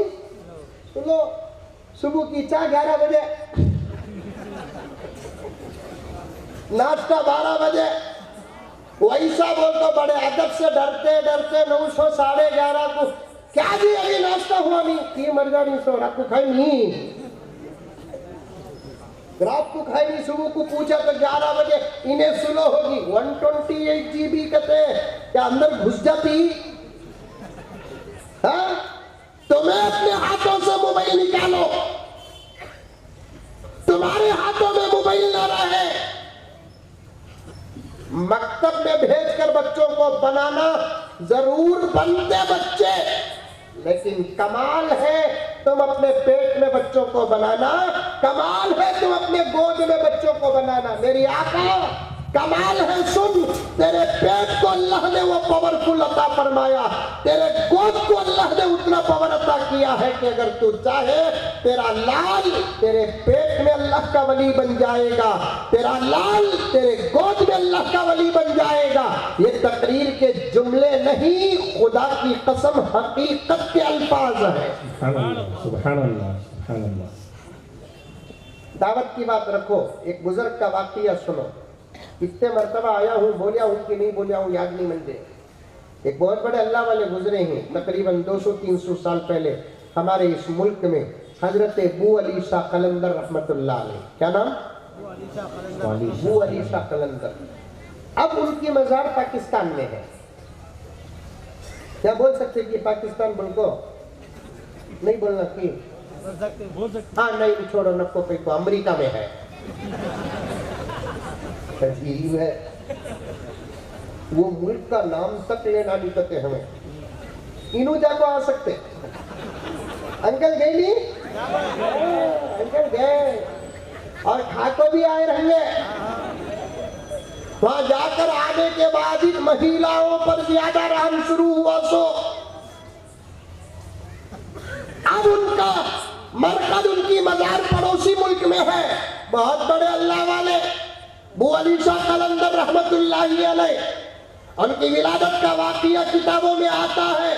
सुनो। सुबह की चाय 11 बजे, नाश्ता 12 बजे। वैसा बोल तो बड़े अदब से डरते डरते 900 साढ़े 11 को क्या जी अभी नाश्ता हुआ नहीं की मर जानी सो रात को खाई नहीं, रात को खाई नहीं। सुबह को पूछा तो 11 बजे। इन्हें सुनो होगी 128 GB कहते क्या अंदर घुस जाती। हाँ, तुम्हें अपने हाथों से मोबाइल निकालो, तुम्हारे हाथों में मोबाइल ना रहे। मकतब में भेजकर बच्चों को बनाना जरूर बनते बच्चे, लेकिन कमाल है तुम अपने पेट में बच्चों को बनाना, कमाल है तुम अपने गोद में बच्चों को बनाना। मेरी आका कमाल है, सुन, तेरे पेट को अल्लाह ने वो पावरफुल अता फरमाया, तेरे गोद को अल्लाह ने उतना पावर अता किया है कि अगर तू चाहे तेरा लाल तेरे पेट में अल्लाह का वली बन जाएगा, तेरा लाल तेरे गोद में अल्लाह का वली बन जाएगा। ये तकरीर के जुमले नहीं, खुदा की कसम हकीकत के अल्फाज है। सुभान अल्लाह। दावत की बात रखो, एक बुजुर्ग का वाकया सुनो। कितने मरतबा आया हूँ, बोलिया हूँ कि नहीं बोलिया हूँ याद नहीं मुझे। एक बहुत बड़े अल्लाह वाले गुजरे हैं तकरीबन 200-300 साल पहले हमारे इस मुल्क में, हजरत अबू अली शाह कलंदर रहमतुल्लाह अलैह। क्या नाम? अबू अली शाह कलंदर। अब उनकी मज़ार पाकिस्तान में है। क्या बोल सकते कि पाकिस्तान बोल को नहीं बोलना की? हाँ नहीं छोड़ो, नको पे को अमेरिका में है। अजीब है, वो मुल्क का नाम तक लेना नहीं करते हमें। इनू जाको आ सकते। अंकल गए नहीं? अंकल गए और ठाको भी आए रहेंगे। वहां जाकर आने के बाद ही महिलाओं पर ज्यादा रहम शुरू हुआ। सो अब उनका मरकज, उनकी मजार पड़ोसी मुल्क में है। बहुत बड़े अल्लाह वाले अबू अली शाह कलंदर रहमतुल्लाहि अलैह, उनकी विलादत का वाक़या किताबों में आता है।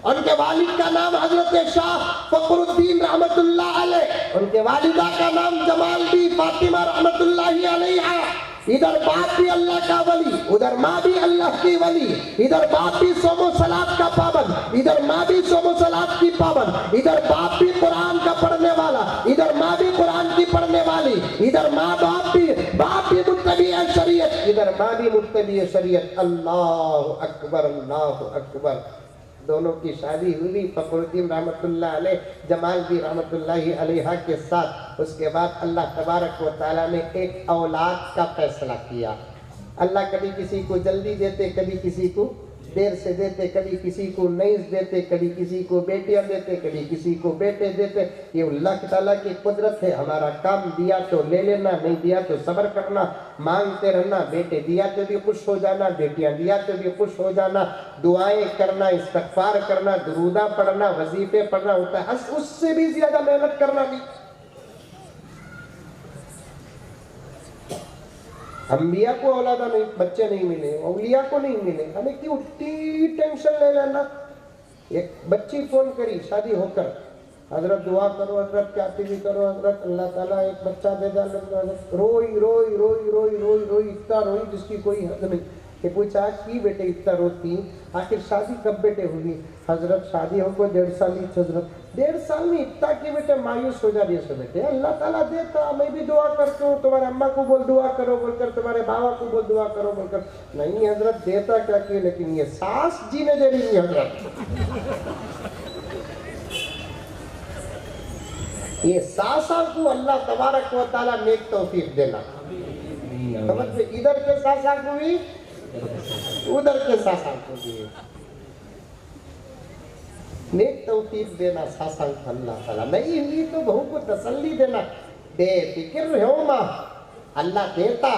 उनके वालिद का नाम हजरत शाह फखरुद्दीन रहमतुल्लाह अलैह, उनके वालिदा का नाम जमाल बी फातिमा रहमतुल्लाही अलैहा। इधर बाप भी अल्लाह का वली, उधर माँ भी अल्लाह की वली, इधर बाप भी सोमो सलात का पाबंद, इधर माँ भी सोमो सलात की पाबंद, इधर बाप भी कुरान का पढ़ने वाला, इधर माँ भी कुरान की पढ़ने वाली, इधर बाप भी मुत्तबी शरीयत, इधर माँ भी मुत्तबी शरीयत। अल्लाह अकबर, अल्लाह अकबर। दोनों की शादी हुई फखरुद्दीन रहमतुल्लाह अलैह जमाल भी रहमतुल्लाही अलैहा के साथ। उसके बाद अल्लाह तबारक व तआला ने एक औलाद का फैसला किया। अल्लाह कभी किसी को जल्दी देते, कभी किसी को देर से देते, कभी किसी को नहीं देते, कभी किसी को बेटियां देते, कभी किसी को बेटे देते। ये अल्लाह ताला की कुदरत है। हमारा काम दिया तो ले लेना, नहीं दिया तो सब्र करना, मांगते रहना। बेटे दिया तो भी खुश हो जाना, बेटियां दिया तो भी खुश हो जाना, दुआएं करना, इस्तगफार करना, दुरूदा पढ़ना, वजीफे पढ़ना होता है। उससे भी ज्यादा मेहनत करना भी। अंबिया को औलादा नहीं, बच्चे नहीं मिले, औलिया को नहीं मिले, हमें क्यों इतनी टेंशन ले लेना। एक बच्ची फोन करी शादी होकर, हजरत दुआ करो, हजरत क्या भी करो, हजरत अल्लाह ताला एक बच्चा दे दे। रोई रोई रोई रोई रोई रोई इतना रोई जिसकी कोई हद नहीं। कि पूछा की बेटे इतना रोती, आखिर शादी कब बेटे हुई? हजरत शादी हमको 1.5 साल ही। हजरत 1.5 साल में इतना कि बेटे मायूस हो जा रही है। बेटे अल्लाह ताला देता, मैं भी दुआ करता हूँ, तुम्हारे अम्मा को बोल दुआ करो बोलकर, तुम्हारे बाबा को बोल दुआ करो बोलकर। नहीं हजरत देता क्या कि, लेकिन ये सांस जीने दे रही है हजरत। ये सासा को अल्लाह तबारक व तआला नेक तौफीक देना। समझ में? इधर के सासा को भी, उधर के सासा को भी नेक तौफीक देना। सासा को अल्लाह ताला नहीं हुई तो बहू को तसल्ली देना, बेफिक्र हो माँ, अल्लाह देता।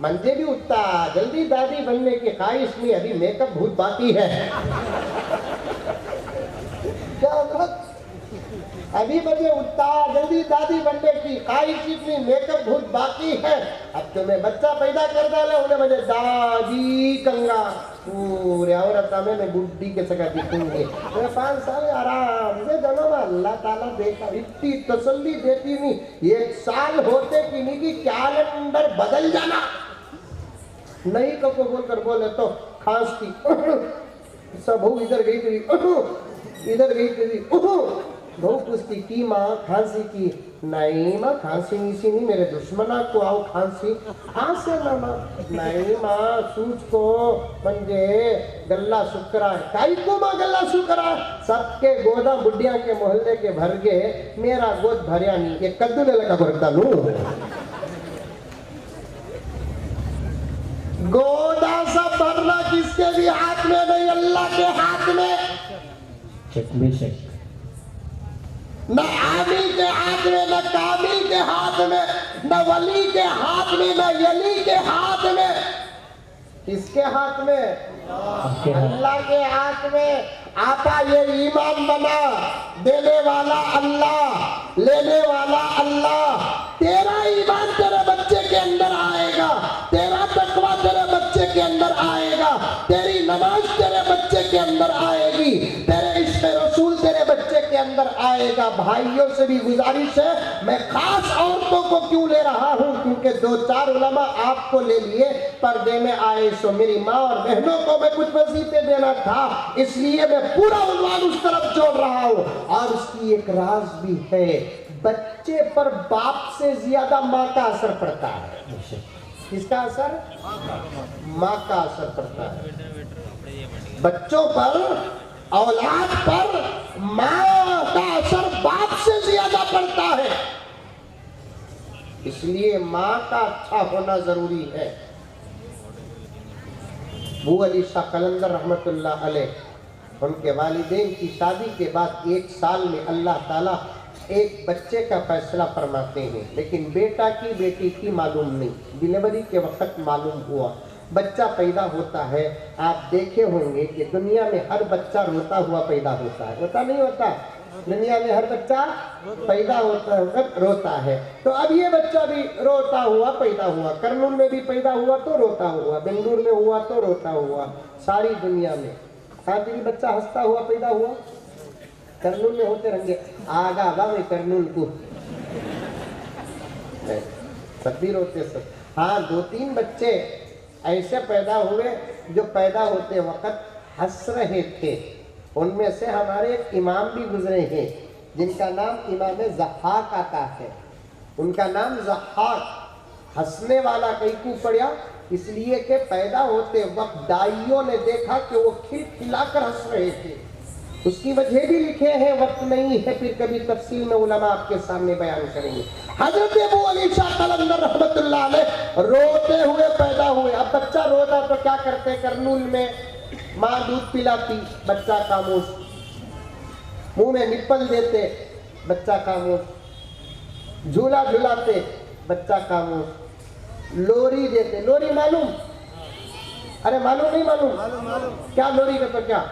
मंजे भी उठता, जल्दी दादी बनने की ख्वाहिश में, अभी मेकअप बहुत बाकी है। क्या बात? अभी मुझे उठता, जल्दी दादी बनने की ख्वाहिश इतनी, मेकअप बहुत बाकी है। अब तो मैं बच्चा पैदा कर डाला, उन्हें मुझे दादी कंगा पूरे औरत में बुढ़ी के सका दिखूंगी। 5 साल आराम से दोनों में अल्लाह ताला देता, इतनी तसल्ली देती नहीं। 1 साल होते कि नहीं कि कैलेंडर बदल जाना। नहीं को बोलकर बोले तो खांसती, सब इधर गई थी, इधर गई थी, बहु पूछती की माँ खांसी की? नहीं माँ खांसी नीसी नहीं, मेरे दुश्मना को आओ खांसी। खांसे ना माँ, नहीं माँ सूझ को मंजे गल्ला सुकरा है। काई को माँ गल्ला सुकरा? सबके गोदा बुढ़िया के मोहल्ले के भर गए, मेरा गोद भरिया नहीं। ये कद्दू ने लगा भरता लू। गोदा सब भरना किसके भी हाथ में नहीं, अल्लाह के हाथ में। न आमिल के हाथ में, न कामिल के हाथ में, न वली के हाथ में, न यली के हाथ में। किसके हाथ में? अल्लाह के हाथ में। आपा ये ईमान बना, देने वाला अल्लाह, लेने वाला अल्लाह। तेरा ईमान तेरे बच्चे के अंदर आएगा, तेरा तकवा तेरे बच्चे के अंदर आएगा, तेरी नमाज तेरे बच्चे के अंदर आएगी, तेरे इश्क़ रसूल तेरे बच्चे के अंदर आएगा। भाइयों से भी गुजारिश है, मैं खास औरतों को क्यों ले रहा हूँ, क्योंकि 2-4 उलमा आपको ले लिए, पर्दे में आए। सो मेरी माँ और बहनों को मैं कुछ वजीफे देना था, इसलिए मैं पूरा उन्वान उस तरफ जोड़ रहा हूँ। और उसकी एक राज भी है, बच्चे पर बाप से ज्यादा माँ का असर पड़ता है। किसका असर? माँ का असर पड़ता है। बच्चों पर, औलाद पर माँ का असर बाप से ज्यादा पड़ता है, इसलिए माँ का अच्छा होना जरूरी है। बू अली शाह कलंदर रहमतुल्लाह अलैह, उनके वालिदैन की शादी के बाद 1 साल में अल्लाह ताला एक बच्चे का फैसला फरमाते हैं, लेकिन बेटा की बेटी की मालूम नहीं। डिलीवरी के वक्त मालूम हुआ, बच्चा पैदा होता है। आप देखे होंगे कि दुनिया में हर बच्चा रोता हुआ पैदा होता है, होता नहीं होता? दुनिया में हर बच्चा पैदा होता है, रोता है। तो अब ये बच्चा भी रोता हुआ पैदा हुआ। कर्नूल में भी पैदा हुआ तो रोता हुआ, बेंगलुरु में हुआ तो रोता हुआ, सारी दुनिया में। हाँ जी, बच्चा हंसता हुआ पैदा हुआ, करनूल में होते रहेंगे, आगा आगा में करनूल को सब भी रोते सब। हाँ, 2-3 बच्चे ऐसे पैदा हुए जो पैदा होते वक्त हंस रहे थे। उनमें से हमारे एक इमाम भी गुजरे हैं जिनका नाम इमाम ज़हाक आता है। उनका नाम ज़हाक, हंसने वाला कई को पड़ा, इसलिए कि पैदा होते वक्त दाइयों ने देखा कि वो खिलखिलाकर हंस रहे थे। उसकी वजह भी लिखे हैं, वक्त नहीं है, फिर कभी तफसील में उलमा आपके सामने बयान करेंगे। हजरत अबू अली शाह कलंदर रहमतुल्लाह अलैह रोते हुए पैदा हुए। अब बच्चा रोता तो क्या करते, करनूल में माँ दूध पिलाती, बच्चा खामोश, मुंह में निप्पल देते, बच्चा खामोश, झूला झूलाते, बच्चा खामोश, लोरी देते। लोरी मालूम? अरे मालूम नहीं मालूम? क्या लोरी का तो क्या?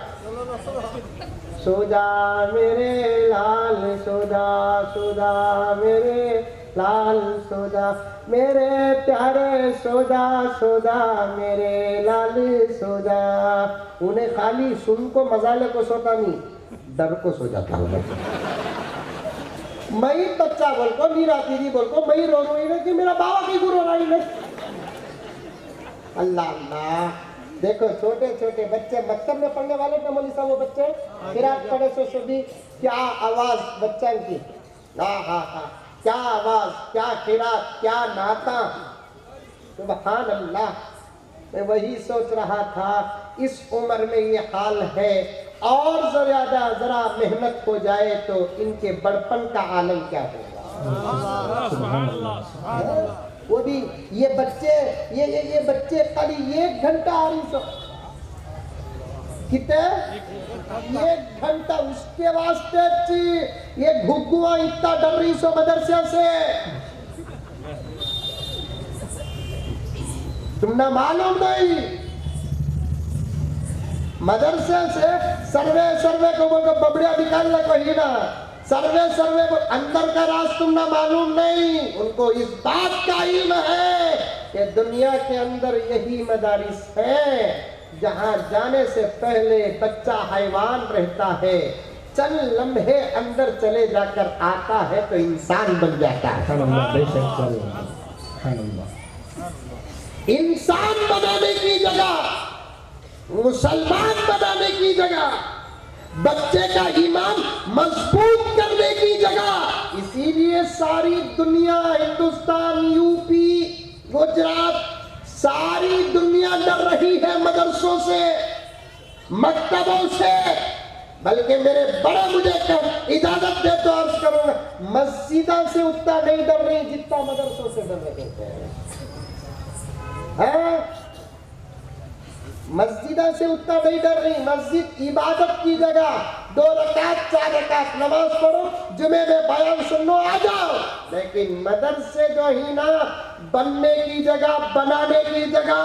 सो जा मेरे लाल सो जा, सो जा मेरे लाल सो जा, मेरे प्यारे सो जा, सो जा मेरे लाल सो जा। उन्हें खाली सुन को मजाले को सोता नहीं, डर को सो जाता होगा। मई बच्चा बोल को, मीरा दीदी बोल को, मई रो रही है कि मेरा बाबा की गुरु रही है। अल्लाह अल्लाह, देखो छोटे छोटे बच्चे मक्तब में पढ़ने वाले थे मौलवी साहब, वो बच्चे किरात पढ़े सो भी, क्या आवाज बच्चों की, हाँ हाँ हाँ, क्या आवाज, क्या किरात, क्या नाता, सुभान अल्लाह। मैं वही सोच रहा था, इस उम्र में ये हाल है, और ज्यादा जरा मेहनत हो जाए तो इनके बड़पन का आलम क्या होगा। वो भी ये बच्चे, ये बच्चे खाली 1 घंटा आ रही सो, कितने 1 घंटा, उसके वास्ते ये घुग्गुआ इतना डर रही सो मदरसे से। तुमने मालूम नहीं, मदरसे से सर्वे को बोल बबड़िया निकालने को ही ना, सर्वे को अंदर का राज तुमने मालूम नहीं। उनको इस बात का इल्म है कि दुनिया के अंदर यही मदारिस है जहां जाने से पहले बच्चा हैवान रहता है, चंद लम्हे अंदर चले जाकर आता है तो इंसान बन जाता है। इंसान बनाने की जगह, मुसलमान बनाने की जगह, बच्चे का ईमान मजबूत करने की जगह, इसीलिए सारी दुनिया, हिंदुस्तान, यूपी, गुजरात, सारी दुनिया डर रही है मदरसों से, मकतबों से। बल्कि मेरे बड़े मुझे इजाजत दे तो अर्ज करूंगा, मस्जिदा से उतना नहीं डर रही जितना मदरसों से डर रहे हैं। मस्जिदा से उतना नहीं डर रही। मस्जिद इबादत की जगह, 2 रकात 4 रकात नमाज पढ़ो, जुमे में बयान सुनो, आ जाओ। लेकिन मदरसे जो ही ना बनने की जगह, बनाने की जगह,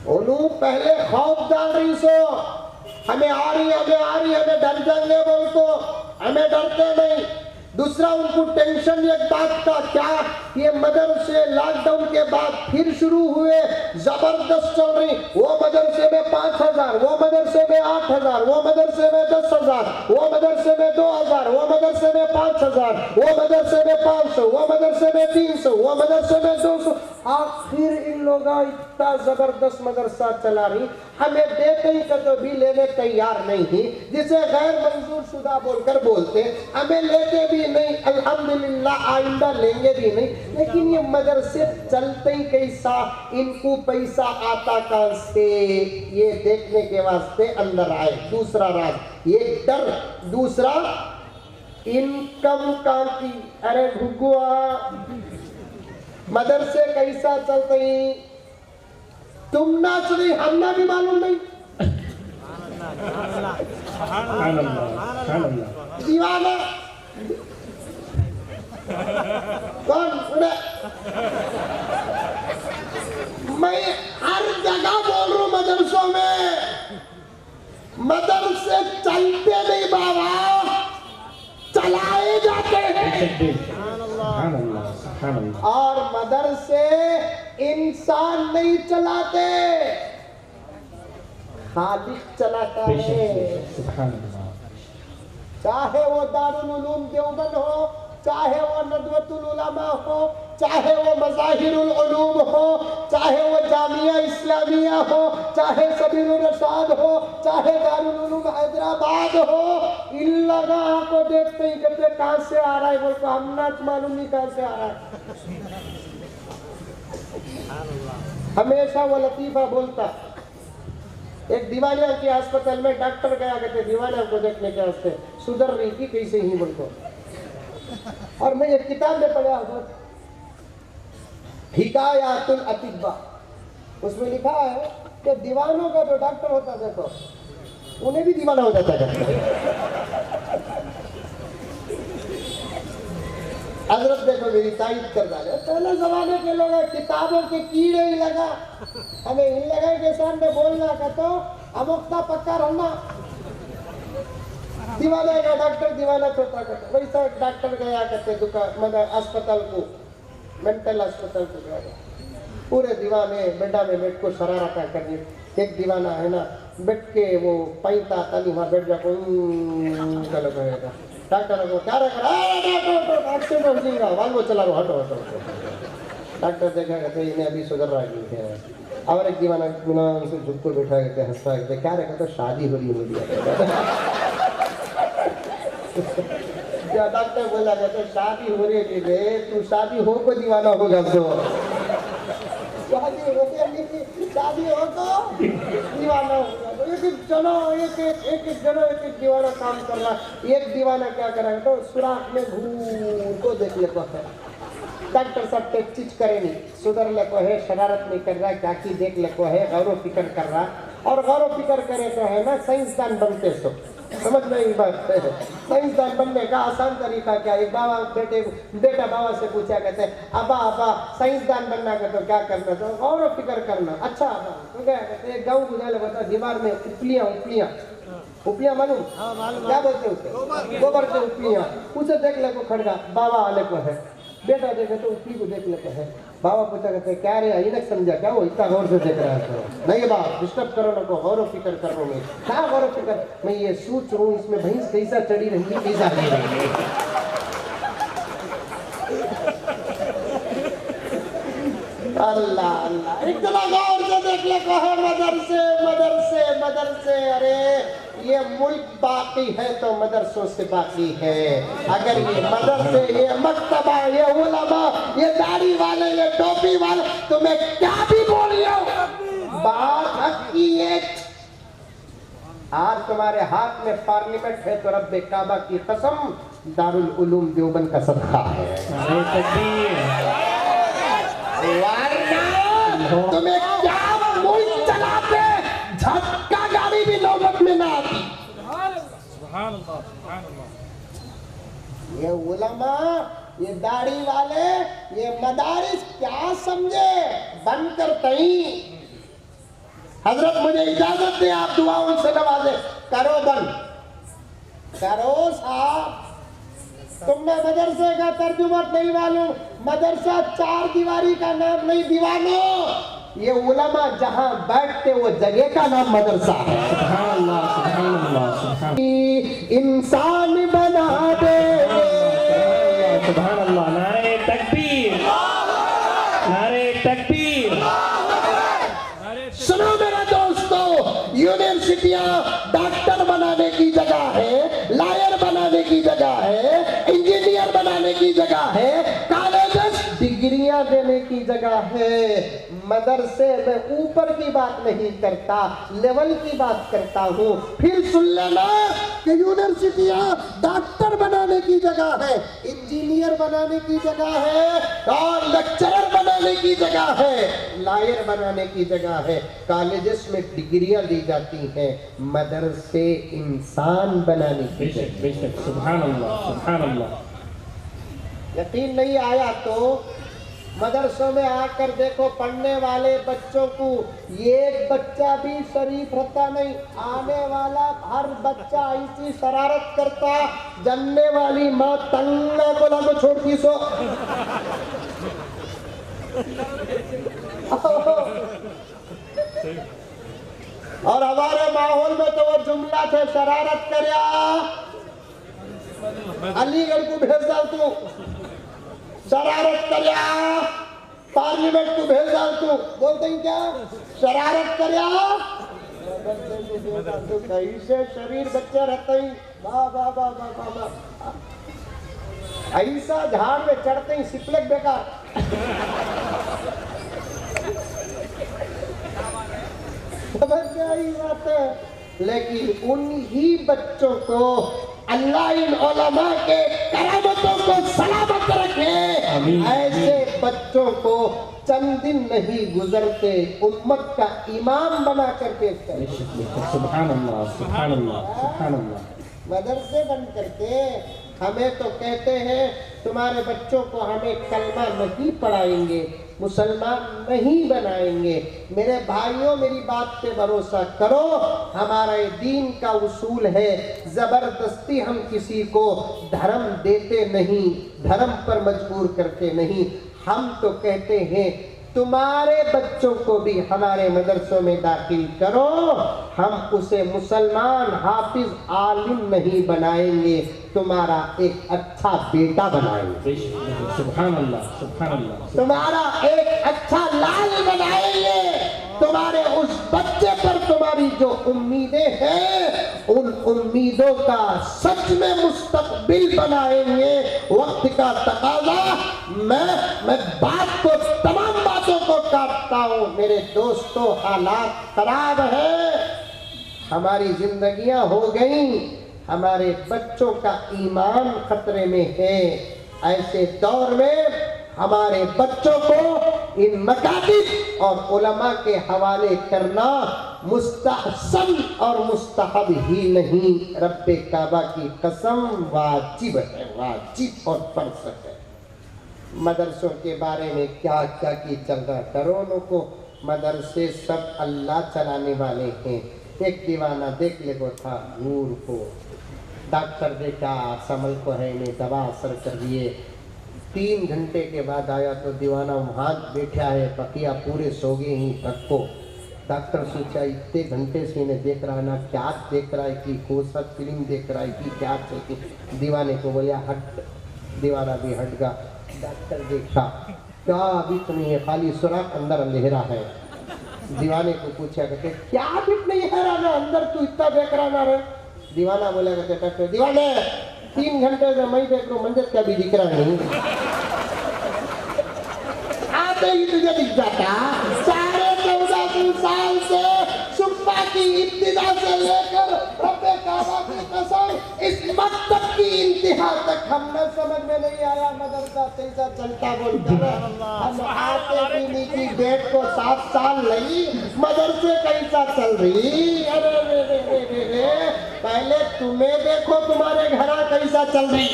उन्होंने पहले खौफ डाल रही सो, हमें आ रही, हमें डर जाएंगे बोल को, हमें डरते नहीं। दूसरा उनको टेंशन एक बात का, क्या ये मदरसे लॉकडाउन के बाद फिर शुरू हुए, जबरदस्त चल रही। वो मदरसे में 5000, वो मदरसे में 8000, वो मदरसे में 10000, वो मदरसे में 2000, वो मदरसे में 5000, वो मदरसे में 500, वो मदरसे में 300, वो मदरसे में 200। आखिर इन लोगों इतना जबरदस्त मदरसा चला रही, हमें देते ही कभी भी लेने तैयार नहीं ही, जिसे गैर मंजूर शुदा बोलकर बोलते, हमें लेते भी नहीं, अल्हम्दुलिल्लाह आइंदा लेंगे भी नहीं। लेकिन ये मदरसे चलते ही कैसा, इनको पैसा आता कहां से, ये देखने के वास्ते अंदर आए। दूसरा राज ये डर, दूसरा इनकम कहां की। अरे भुगुआ, मदरसे कैसा चलते ही, तुम ना सुनी, हमना भी मालूम नहीं। दीवाना कौन उड़े? मैं हर जगह बोल रहा हूं, मदरसों में मदरसे चलते नहीं बाबा, चलाए जाते हैं। और मदरसे इंसान नहीं चलाते। खालिक चलाता है। चाहे वो दारुल उलूम देवबंद हो, चाहे वो नदवतुल उलमा हो, चाहे वो मज़ाहिरुल उलूम हो, चाहे वो जामिया इस्लामिया हो, चाहे सबीलुर रशाद हो, चाहे दारुल उलूम हैदराबाद हो, इन लोगों को देखते ही कहते कहाँ से आ रहा है, बोल को हमना मालूम नहीं कहाँ से आ रहा है। हमेशा वो लतीफा बोलता, एक दीवानिया के अस्पताल में डॉक्टर गया कहते दीवानिया को देखने के वास्ते, सुधर रही थी कैसे ही बोलते। और मैं एक किताब में पढ़ा हिकायातुल अतिब्बा, उसमें लिखा है कि दीवानों का जो डॉक्टर होता है तो उन्हें भी दीवाना हो जाता है। हजरत देखो मेरी तारीफ कर डाले, पहले जमाने के लोग किताबों के कीड़े ही लगा, हमें इन लगा के सामने बोलना का तो अमुक्ता पक्का रहना। दीवाना का डॉक्टर दीवाना छोटा करता, वैसा एक डॉक्टर गया करते दुकान मतलब अस्पताल को, मेंटल अस्पताल को गया, पूरे दीवाने बेडा में बेड को शरारत करनी। एक दीवाना है ना बैठ के वो पैंता ताली वहाँ बैठ जाको करेगा, डॉक्टर को क्या रखा हो जाएगा वाल चला रहा हटो हटो। डॉक्टर देखा कहते इन्हें अभी सुधर रहा है। और एक दीवाना बिना उनसे झुक कर बैठा कहते हंसता कहते क्या रखा तो शादी हो रही है मेरी। डॉक्टर बोला कहते शादी हो रही है, तू शादी हो को दीवाना होगा तो शादी हो तो दीवाना होगा। तो एक जनो एक दीवाना काम कर रहा, एक दीवाना क्या करेगा तो सुराख में घूम को देख ले है। डॉक्टर सब एक चीज करे नहीं, सुधर ले को है, शरारत नहीं कर रहा, क्या की देख ले को है, गौरव फिक्र कर रहा। और गौरव फिक्र करे तो है ना साइंसदान बनते सो, समझ में ही बात है। साइंसदान बनने का आसान तरीका क्या? एक बेटा बाबा से पूछा कहते अबा अबा साइंसदान बनना का तो क्या करना? तो गौरव फिक्र करना। अच्छा अबा तो क्या कहते गाँव गुजारे बता दीवार में उपलियां मालूम क्या बोलते उसे? गोबर के उपलियां। उसे देख ले को खड़गा बाबा आले को है, बेटा देखे तो उपली को देख लेते हैं। बाबा पूछा कहते क्या रे आई समझा क्या वो इतना गौर से देख रहा है? नहीं बाप डिस्टर्ब करो ना को, गौरव फिक्र कर रहा हूँ मैं। क्या गौरव फिक्र? मैं ये सोच रहा हूँ इसमें भैंस कैसा चढ़ी रही है, कैसा नहीं रही है। अल्लाह अल्लाह इतना गौर से देख ले को है मदरसे। अरे ये मुल्क बाकी है तो मदरसों से बाकी है। अगर ये मदरसे, ये मक्तबा, ये उलमा, ये दाढ़ी वाले, ये टोपी वाले तुम्हें क्या भी बोल रहे हो, बात हक की है। आज तुम्हारे हाथ में पार्लियामेंट है तो रब्बे काबा की कसम दारुल उलूम देवबंद का सदका है। तुम्हें क्या मुल्क चलाते झटका गाड़ी भी नौबत में ना आती। ये उलमा, ये दाढ़ी वाले, ये मदारिस क्या समझे बनकर तई। हजरत मुझे इजाजत दे, आप दुआओं से नवाजे। करो बंद करो साहब। तुमने मदरसे का तर्जुमा नहीं मालूम। मदरसा चार दीवारी का नाम नहीं दीवानो। ये उलमा जहां बैठते वो जगह का नाम मदरसा है। सुभान अल्लाह, सुभान अल्लाह, सुभान अल्लाह। इंसान बना दे, सुभान अल्लाह। नारे तकबीर, नारे तकबीर। सुनो मेरे दोस्तों, यूनिवर्सिटियां डॉक्टर बनाने की जगह है, लॉयर बनाने की जगह है, इंजीनियर बनाने की जगह है, कॉलेजेस डिग्रियां देने की जगह है। मदरसे में ऊपर की बात नहीं करता, लेवल की बात करता हूँ। फिर सुन लेना कि यूनिवर्सिटियां डॉक्टर बनाने की जगह है, इंजीनियर बनाने की जगह है, और लेक्चरर बनाने की जगह है, लॉयर बनाने की जगह है। कॉलेजेस में डिग्रियां दी जाती हैं, मदरसे इंसान बनाने की जगह। सुभान अल्लाह, सुभान अल्लाह। यकीन नहीं आया तो मदरसों में आकर देखो, पढ़ने वाले बच्चों को एक बच्चा भी शरीफ रहता नहीं। आने वाला हर बच्चा ऐसी शरारत करता, जन्ने वाली माँ तंगा को लगो छोड़ती सो। और हमारे माहौल में तो वो जुमला थे, शरारत करया अलीगढ़ को भेज डाल तू, शरारत करया पार्लियामेंट को भेज डाल तू, बोलते हैं क्या शरारत करया तो कैसे शरीर बच्चा रहता ही वाह वाह वाह वाह वाह, ऐसा झाड़ में चढ़ते ही सिपलक बेकार। खबर क्या ही बात है, लेकिन उन्हीं बच्चों को अल्लाह इन उलमा के करामतों को सलामत रखे। ऐसे बच्चों को चंद दिन नहीं गुजरते उम्मत का इमाम बना करके सुभान अल्लाह सुभान अल्लाह सुभान अल्लाह। मदरसे बन करके हमें तो कहते हैं तुम्हारे बच्चों को हमें कलमा नहीं पढ़ाएंगे, मुसलमान नहीं बनाएंगे। मेरे भाइयों मेरी बात पे भरोसा करो, हमारा दीन का उसूल है जबरदस्ती हम किसी को धर्म देते नहीं, धर्म पर मजबूर करते नहीं। हम तो कहते हैं तुम्हारे बच्चों को भी हमारे मदरसों में दाखिल करो, हम उसे मुसलमान हाफिज आलिम नहीं बनाएंगे, तुम्हारा एक अच्छा बेटा बनाएंगे। सुभान अल्लाह सुभान अल्लाह। तुम्हारा एक अच्छा लाल बनाएंगे, तुम्हारे उस बच्चे पर तुम्हारी जो उम्मीदें हैं उन उम्मीदों का सच में मुस्तकबिल बनाएंगे। वक्त का तकाजा, मैं बात को तमाम बातों को काटता हूँ। मेरे दोस्तों हालात खराब है, हमारी जिंदगियां हो गई, हमारे बच्चों का ईमान खतरे में है। ऐसे दौर में हमारे बच्चों को इन मकातिब और उलमा के हवाले करना मुस्तहसन और मुस्तहब ही नहीं, रब्बे काबा की कसम वाजिब है, वाजिब और फर्ज है। मदरसों के बारे में क्या क्या की चल रहा, करोड़ों को मदरसे सब अल्लाह चलाने वाले हैं। एक दीवाना देख ले वो था नूर को, डॉक्टर देखा समल को है ने दवा असर कर दिए। 3 घंटे के बाद आया तो दीवाना वहाँ बैठा है, बकिया पूरे सो गए ही तक को। डॉक्टर सोचा इतने घंटे से इन्हें देख रहा ना, क्या देख रहा है कि कौन सा फिल्म देख रहा है कि क्या चलती। दीवाने को बोला हट, दीवाना भी हट गया। डॉक्टर देखा क्या अभी तो नहीं है, खाली सुराख अंदर अंधेरा है। दीवाने को पूछा कहते क्या अभी नहीं है ना अंदर, तू इतना देख रहा ना रे। दीवाना बोला कहते डॉक्टर दीवाने 3 घंटे से मैं देख रहा हूँ, मंदिर क्या भी दिख रहा नहीं। आते ही तुझे दिख जाता, 14.5 साल से सुबह की इब्तिदा से लेकर रब्बे काबा की कसम इस मकतब की इंतहा तक हमने समझ में नहीं आया मदरसा कैसा चलता बोलता। हम आते पीने की डेट को 7 साल लगी, मदरसे कैसा चल रही। अरे रे रे रे रे रे, पहले तुम्हें देखो तुम्हारे घर कैसा चल रही।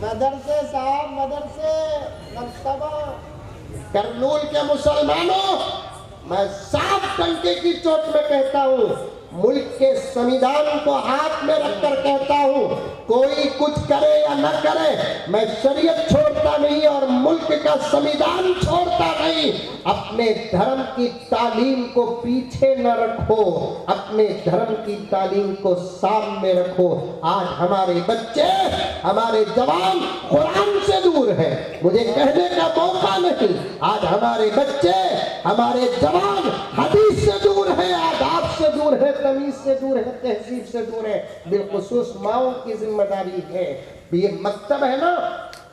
मदरसे साहब मदरसे मकतबा करनूल के मुसलमानों, मैं 7 डंके की चोट में कहता हूँ, मुल्क के संविधान को हाथ में रखकर कहता हूँ, कोई कुछ करे या न करे मैं शरीयत छोड़ता नहीं और मुल्क का संविधान छोड़ता नहीं। अपने धर्म की तालीम को पीछे न रखो, अपने धर्म की तालीम को सामने रखो। आज हमारे बच्चे हमारे जवान कुरान से दूर है, मुझे कहने का मौका नहीं। आज हमारे बच्चे हमारे जवान हदीस से दूर है, आदाब से दूर है, तमीज से दूर है, तहजीब से दूर है। बिलखुसूस माओ की जिम्मेदारी है। ये मकतब है ना,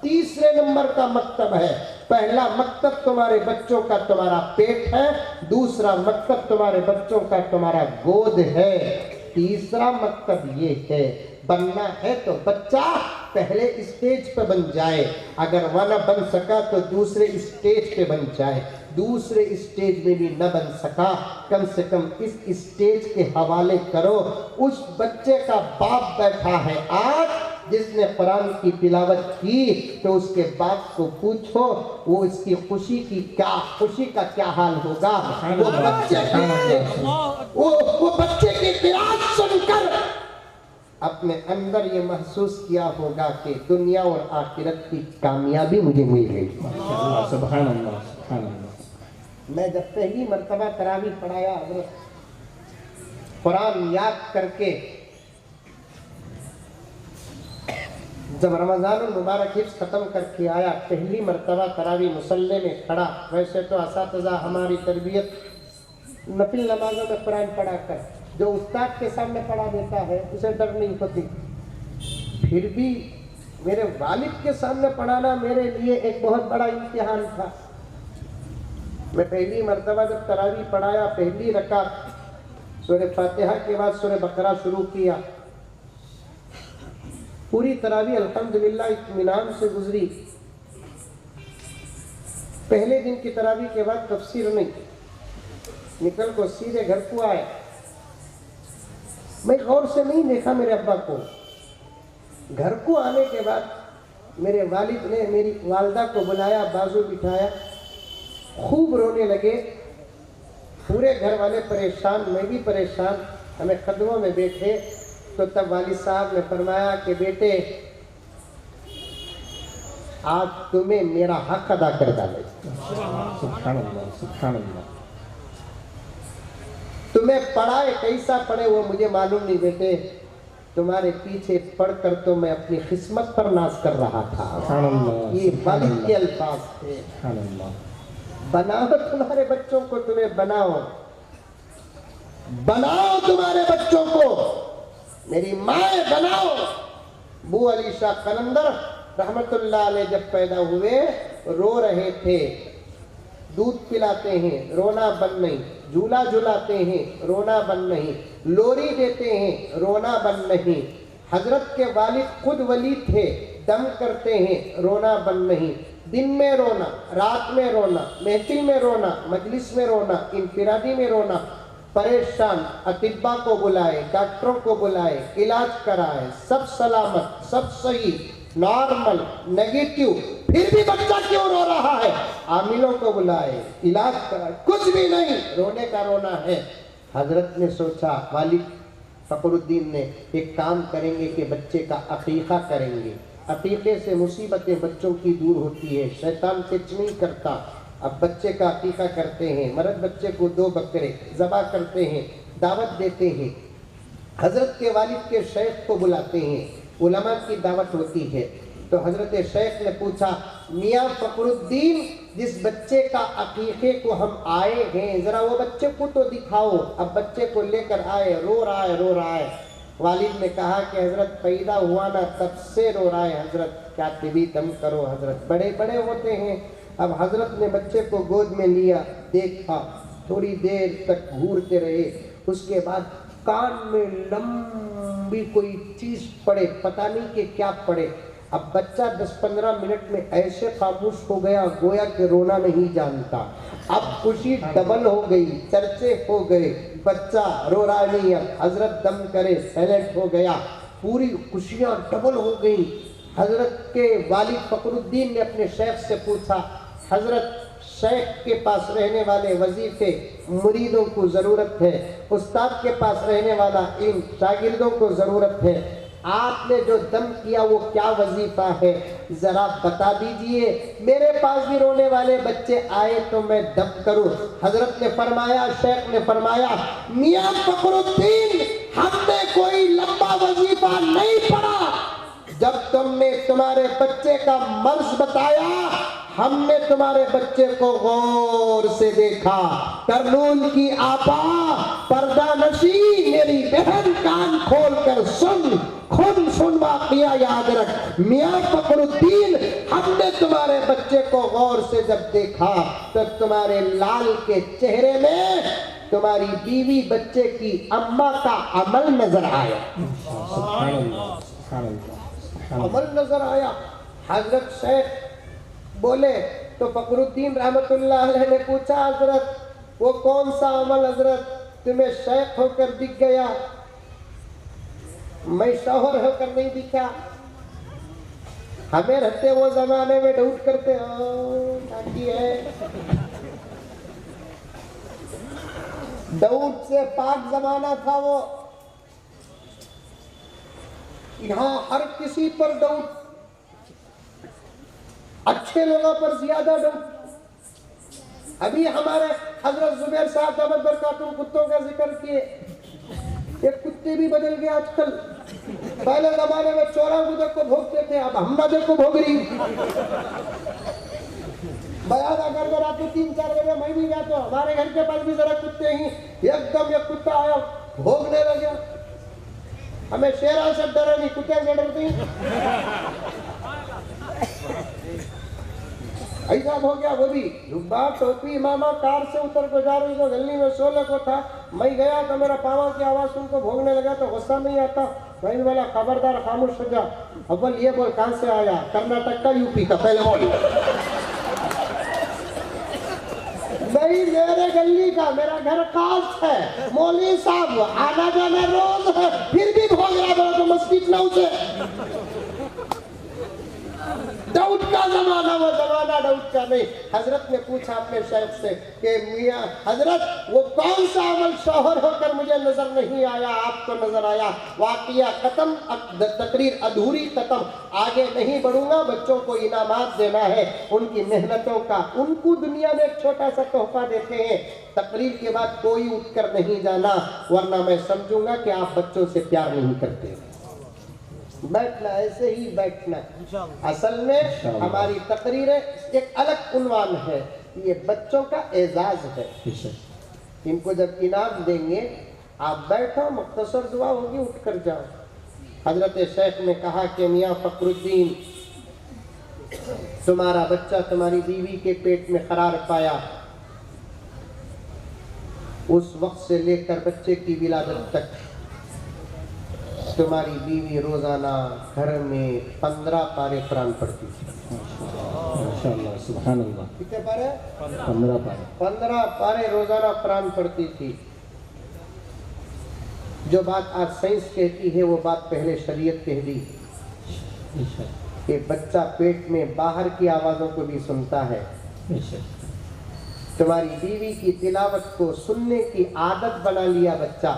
3रे नंबर का मकतब है। पहला मकतब तुम्हारे बच्चों का तुम्हारा पेट है, दूसरा मकतब तुम्हारे बच्चों का तुम्हारा गोद है, तीसरा मकतब ये है बनना है तो बच्चा पहले स्टेज पे बन जाए, अगर वह न बन सका तो दूसरे स्टेज पे बन जाए, दूसरे स्टेज में भी न बन सका कम से कम इस स्टेज के हवाले करो। उस बच्चे का बाप बैठा है आज जिसने कुरान की तिलावत की, तो उसके बाप को पूछो वो इसकी खुशी का क्या हाल होगा। वो बच्चे की तिलावत सुनकर अपने अंदर ये महसूस किया होगा कि दुनिया और आखिरत की कामयाबी मुझे मिल गई। सुभान अल्लाह सुभान अल्लाह। मैं जब पहली मर्तबा तरावी पढ़ाया हजरत, कुरान याद करके, जब रमज़ानुल मुबारक हिफ्ज़ ख़त्म करके आया, पहली मर्तबा तरावी मुसल्ले में खड़ा। वैसे तो असातिज़ा हमारी तरबियत नफिल नमाजों में कुरान पढ़ा कर, जो उस्ताद के सामने पढ़ा देता है उसे डर नहीं होती, फिर भी मेरे वालिद के सामने पढ़ाना मेरे लिए एक बहुत बड़ा इम्तिहान था। मैं पहली मर्तबा जब तरावी पढ़ाया, पहली रकात सूरह फातिहा के बाद सूरह बकरा शुरू किया। पूरी तरावी अल्हम्दुलिल्लाह इत्मीनान से गुजरी। पहले दिन की तरावी के बाद तफसीर नहीं, निकल को सीधे घर को आए। मैं गौर से नहीं देखा मेरे अब्बा को। घर को आने के बाद मेरे वालिद ने मेरी वालदा को बुलाया, बाजू बिठाया, खूब रोने लगे। पूरे घर वाले परेशान, मैं भी परेशान। हमें कदमों में बैठे तो तब वालिद साहब ने फरमाया कि बेटे, आज तुम्हें मेरा हक अदा कर डाले। सुभान अल्लाह, सुभान अल्लाह। तुम्हें पढ़ाए कैसा पढ़े वो मुझे मालूम नहीं बेटे, तुम्हारे पीछे पढ़कर तो मैं अपनी किस्मत पर नाज कर रहा था। ये वालिद के अल्फाज थे। बनाओ तुम्हारे बच्चों को, तुम्हें बनाओ, बनाओ तुम्हारे बच्चों को, मेरी माए बनाओ। बू अली शाह कलंदर रहमतुल्लाह अलैह जब पैदा हुए रो रहे थे। दूध पिलाते हैं, रोना बंद नहीं। झूला झुलाते हैं, रोना बंद नहीं। लोरी देते हैं, रोना बंद नहीं। हजरत के वालिद खुद वली थे, दम करते हैं, रोना बंद नहीं। दिन में रोना, रात में रोना, महफिल में रोना, मजलिस में रोना, इनफिरादी में रोना। परेशान, अतिब्बा को बुलाए, डॉक्टरों को बुलाए, इलाज कराए, सब सलामत, सब सही, नॉर्मल, नेगेटिव, फिर भी बच्चा क्यों रो रहा है? आमिलों को बुलाए, इलाज कराए, कुछ भी नहीं, रोने का रोना है। हजरत ने सोचा, वालिद फखरुद्दीन ने, एक काम करेंगे कि बच्चे का अकीका करेंगे। अकीके से मुसीबतें बच्चों की दूर होती है, शैतान कुछ नहीं करता। अब बच्चे का अकीका करते हैं, मर्द बच्चे को 2 बकरे ज़बा करते हैं, दावत देते हैं। हजरत के वालिद के शेख को बुलाते हैं, उलमा की दावत होती है। तो हजरत शेख ने पूछा, मियाँ फखरुद्दीन, जिस बच्चे का अकीके को हम आए हैं, जरा वो बच्चे को तो दिखाओ। अब बच्चे को लेकर आए, रो रहा है, रो रहा है। वालिद ने कहा कि हजरत पैदा हुआ ना तब से रो रहा है, हजरत क्या तिबी दम करो, हजरत बड़े बड़े होते हैं। अब हजरत ने बच्चे को गोद में लिया, देखा, थोड़ी देर तक घूरते रहे। उसके बाद कान में लंबी कोई चीज पड़े, पता नहीं कि क्या पड़े। अब बच्चा 10-15 मिनट में ऐसे खामोश हो गया गोया कि रोना नहीं जानता। अब खुशी डबल हो गई, चर्चे हो गए, बच्चा रो रहा नहीं, अब हजरत दम करे, साइलेंट हो गया, पूरी खुशियां डबल हो गई। हजरत के वालिद फखरुद्दीन ने अपने शेख से पूछा, हजरत शेख के पास रहने वाले वजीफे मुरीदों को ज़रूरत है, उस्ताद के पास रहने वाला इन शागिर्दों को ज़रूरत है, आपने जो दम किया वो क्या वजीफा है, ज़रा बता दीजिए, मेरे पास भी रोने वाले बच्चे आए तो मैं दम करूं। हजरत ने फरमाया, शेख ने फरमाया, मियाँ फखरुद्दीन, हमने कोई लंबा वजीफा नहीं पढ़ा। जब तुमने तुम्हारे बच्चे का मर्ज बताया, हमने तुम्हारे बच्चे को गौर से देखा। करनूल की आपा, पर्दा नशी, मेरी बहन, कान खोल कर सुन, खुद सुन, वाक़िया याद रख। मियाँ फखरुद्दीन, हमने तुम्हारे बच्चे को गौर से जब देखा तो तुम्हारे लाल के चेहरे में तुम्हारी बीवी बच्चे की अम्मा का अमल नजर आया। अमल नजर आया। हजरत शेख बोले तो फखरुद्दीन रहमतुल्लाह अलैह ने पूछा, हजरत वो कौन सा अमल हजरत तुम्हें शेख होकर दिख गया, मैं शौहर होकर नहीं दिखा? हमें रहते वो जमाने में डाउट करते है, डाउट से पाक जमाना था वो। यहाँ हर किसी पर डाउट, अच्छे लोगों पर ज्यादा डाउट। अभी हमारे हजरत जुबैर साहब दामद बरकातुहू कुत्तों का जिक्र किए, एक कुत्ते भी बदल गए आजकल। पहले जमाने में चोरा गुदक को भोगते थे, अब हम नदे को भोग रही। बयान अगर मैं रात को 3-4 बजे मैं भी गया तो हमारे घर के पास भी जरा कुत्ते ही एकदम एक कुत्ता आया भोगने लगा। हमें शेरों से डर नहीं, कुत्ते से डरती। ऐसा हो गया। वो भी जुब्बा टोपी मामा कार से उतर को जा रही तो गली में सोले को था। मैं गया तो मेरा पावा की आवाज सुनकर भोगने लगा तो गुस्सा नहीं आता। मैं बोला खबरदार खामोश हो जा। अव्वल ये बोल कहां से आया? कर्नाटक का, यूपी का। पहले बोल नहीं, मेरे गली का, मेरा घर खास है, मौलवी साहब आना जाना रोज है, फिर भी भोग रहा बोला तो मस्जिद ना उसे। दाऊद का जमाना, वो जमाना दाऊद का नहीं। हजरत ने पूछा अपने शेख से कि मियां हजरत वो कौन सा अमल शौहर होकर मुझे नजर नहीं आया, आपको नजर आया? वाकिया खत्म, तकरीर अधूरी खत्म, आगे नहीं बढ़ूंगा। बच्चों को इनामात देना है उनकी मेहनतों का, उनको दुनिया में एक छोटा सा तोहफा देते हैं। तकरीर के बाद कोई उठकर नहीं जाना, वरना मैं समझूंगा कि आप बच्चों से प्यार नहीं करते। बैठना, ऐसे ही बैठना। असल में हमारी तकरीर एक अलग उन्वान है, ये बच्चों का एजाज है। इनको जब इनाम देंगे, आप बैठो, मुख्तसर दुआ होगी, उठ कर जाओ। हजरत शेख ने कहा कि मियां फखरुद्दीन, तुम्हारा बच्चा तुम्हारी बीवी के पेट में करार पाया, उस वक्त से लेकर बच्चे की विलादत तक तुम्हारी बीवी रोजाना घर में 15 पारे कुरान पढ़ती थी। माशाअल्लाह, सुभान अल्लाह। कितने पारे? 15 पारे। 15 पारे रोजाना कुरान पढ़ती थी। जो बात आज साइंस कहती है वो बात पहले शरीयत कह दी कि बच्चा पेट में बाहर की आवाजों को भी सुनता है। तुम्हारी बीवी की तिलावत को सुनने की आदत बना लिया बच्चा,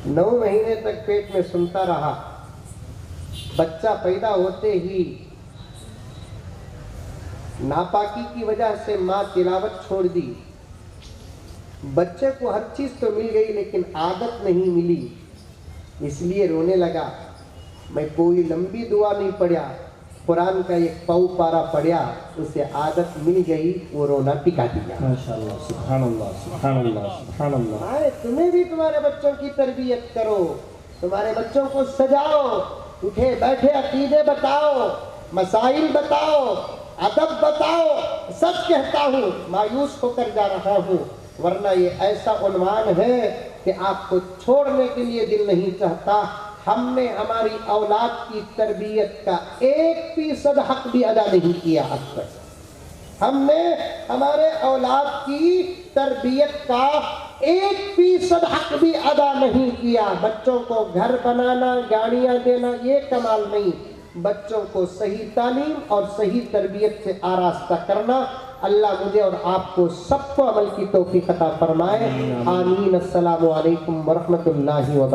9 महीने तक पेट में सुनता रहा। बच्चा पैदा होते ही नापाकी की वजह से माँ तिलावत छोड़ दी। बच्चे को हर चीज तो मिल गई लेकिन आदत नहीं मिली, इसलिए रोने लगा। मैं कोई लंबी दुआ नहीं पढ़ा, कुरान का एक पाऊ पारा पढ़ा, उसे आदत मिल गई, वो रोना टिका दिया। माशाअल्लाह, सुभान अल्लाह, सुभान अल्लाह, सुभान अल्लाह। अरे तुम्हें भी तुम्हारे बच्चों की तरबियत करो, तुम्हारे बच्चों को सजाओ, उठे बैठे अकीदे बताओ, मसाइल बताओ, अदब बताओ। सच कहता हूँ, मायूस होकर जा रहा हूँ, वरना ये ऐसा उन्वान है कि आपको छोड़ने के लिए दिल नहीं चाहता। हमने हमारी औलाद की तरबियत का 1% हक भी अदा नहीं किया अब तक। हमने हमारे औलाद की तरबियत का 1% हक भी अदा नहीं किया। बच्चों को घर बनाना, गाड़ियां देना, ये कमाल नहीं, बच्चों को सही तालीम और सही तरबियत से आरास्ता करना। अल्लाह मुझे और आपको सबको अमल की तौफीक अता फरमाए। आमीन। अस्सलामु अलैकुम व रहमतुल्लाहि व बरकातहू।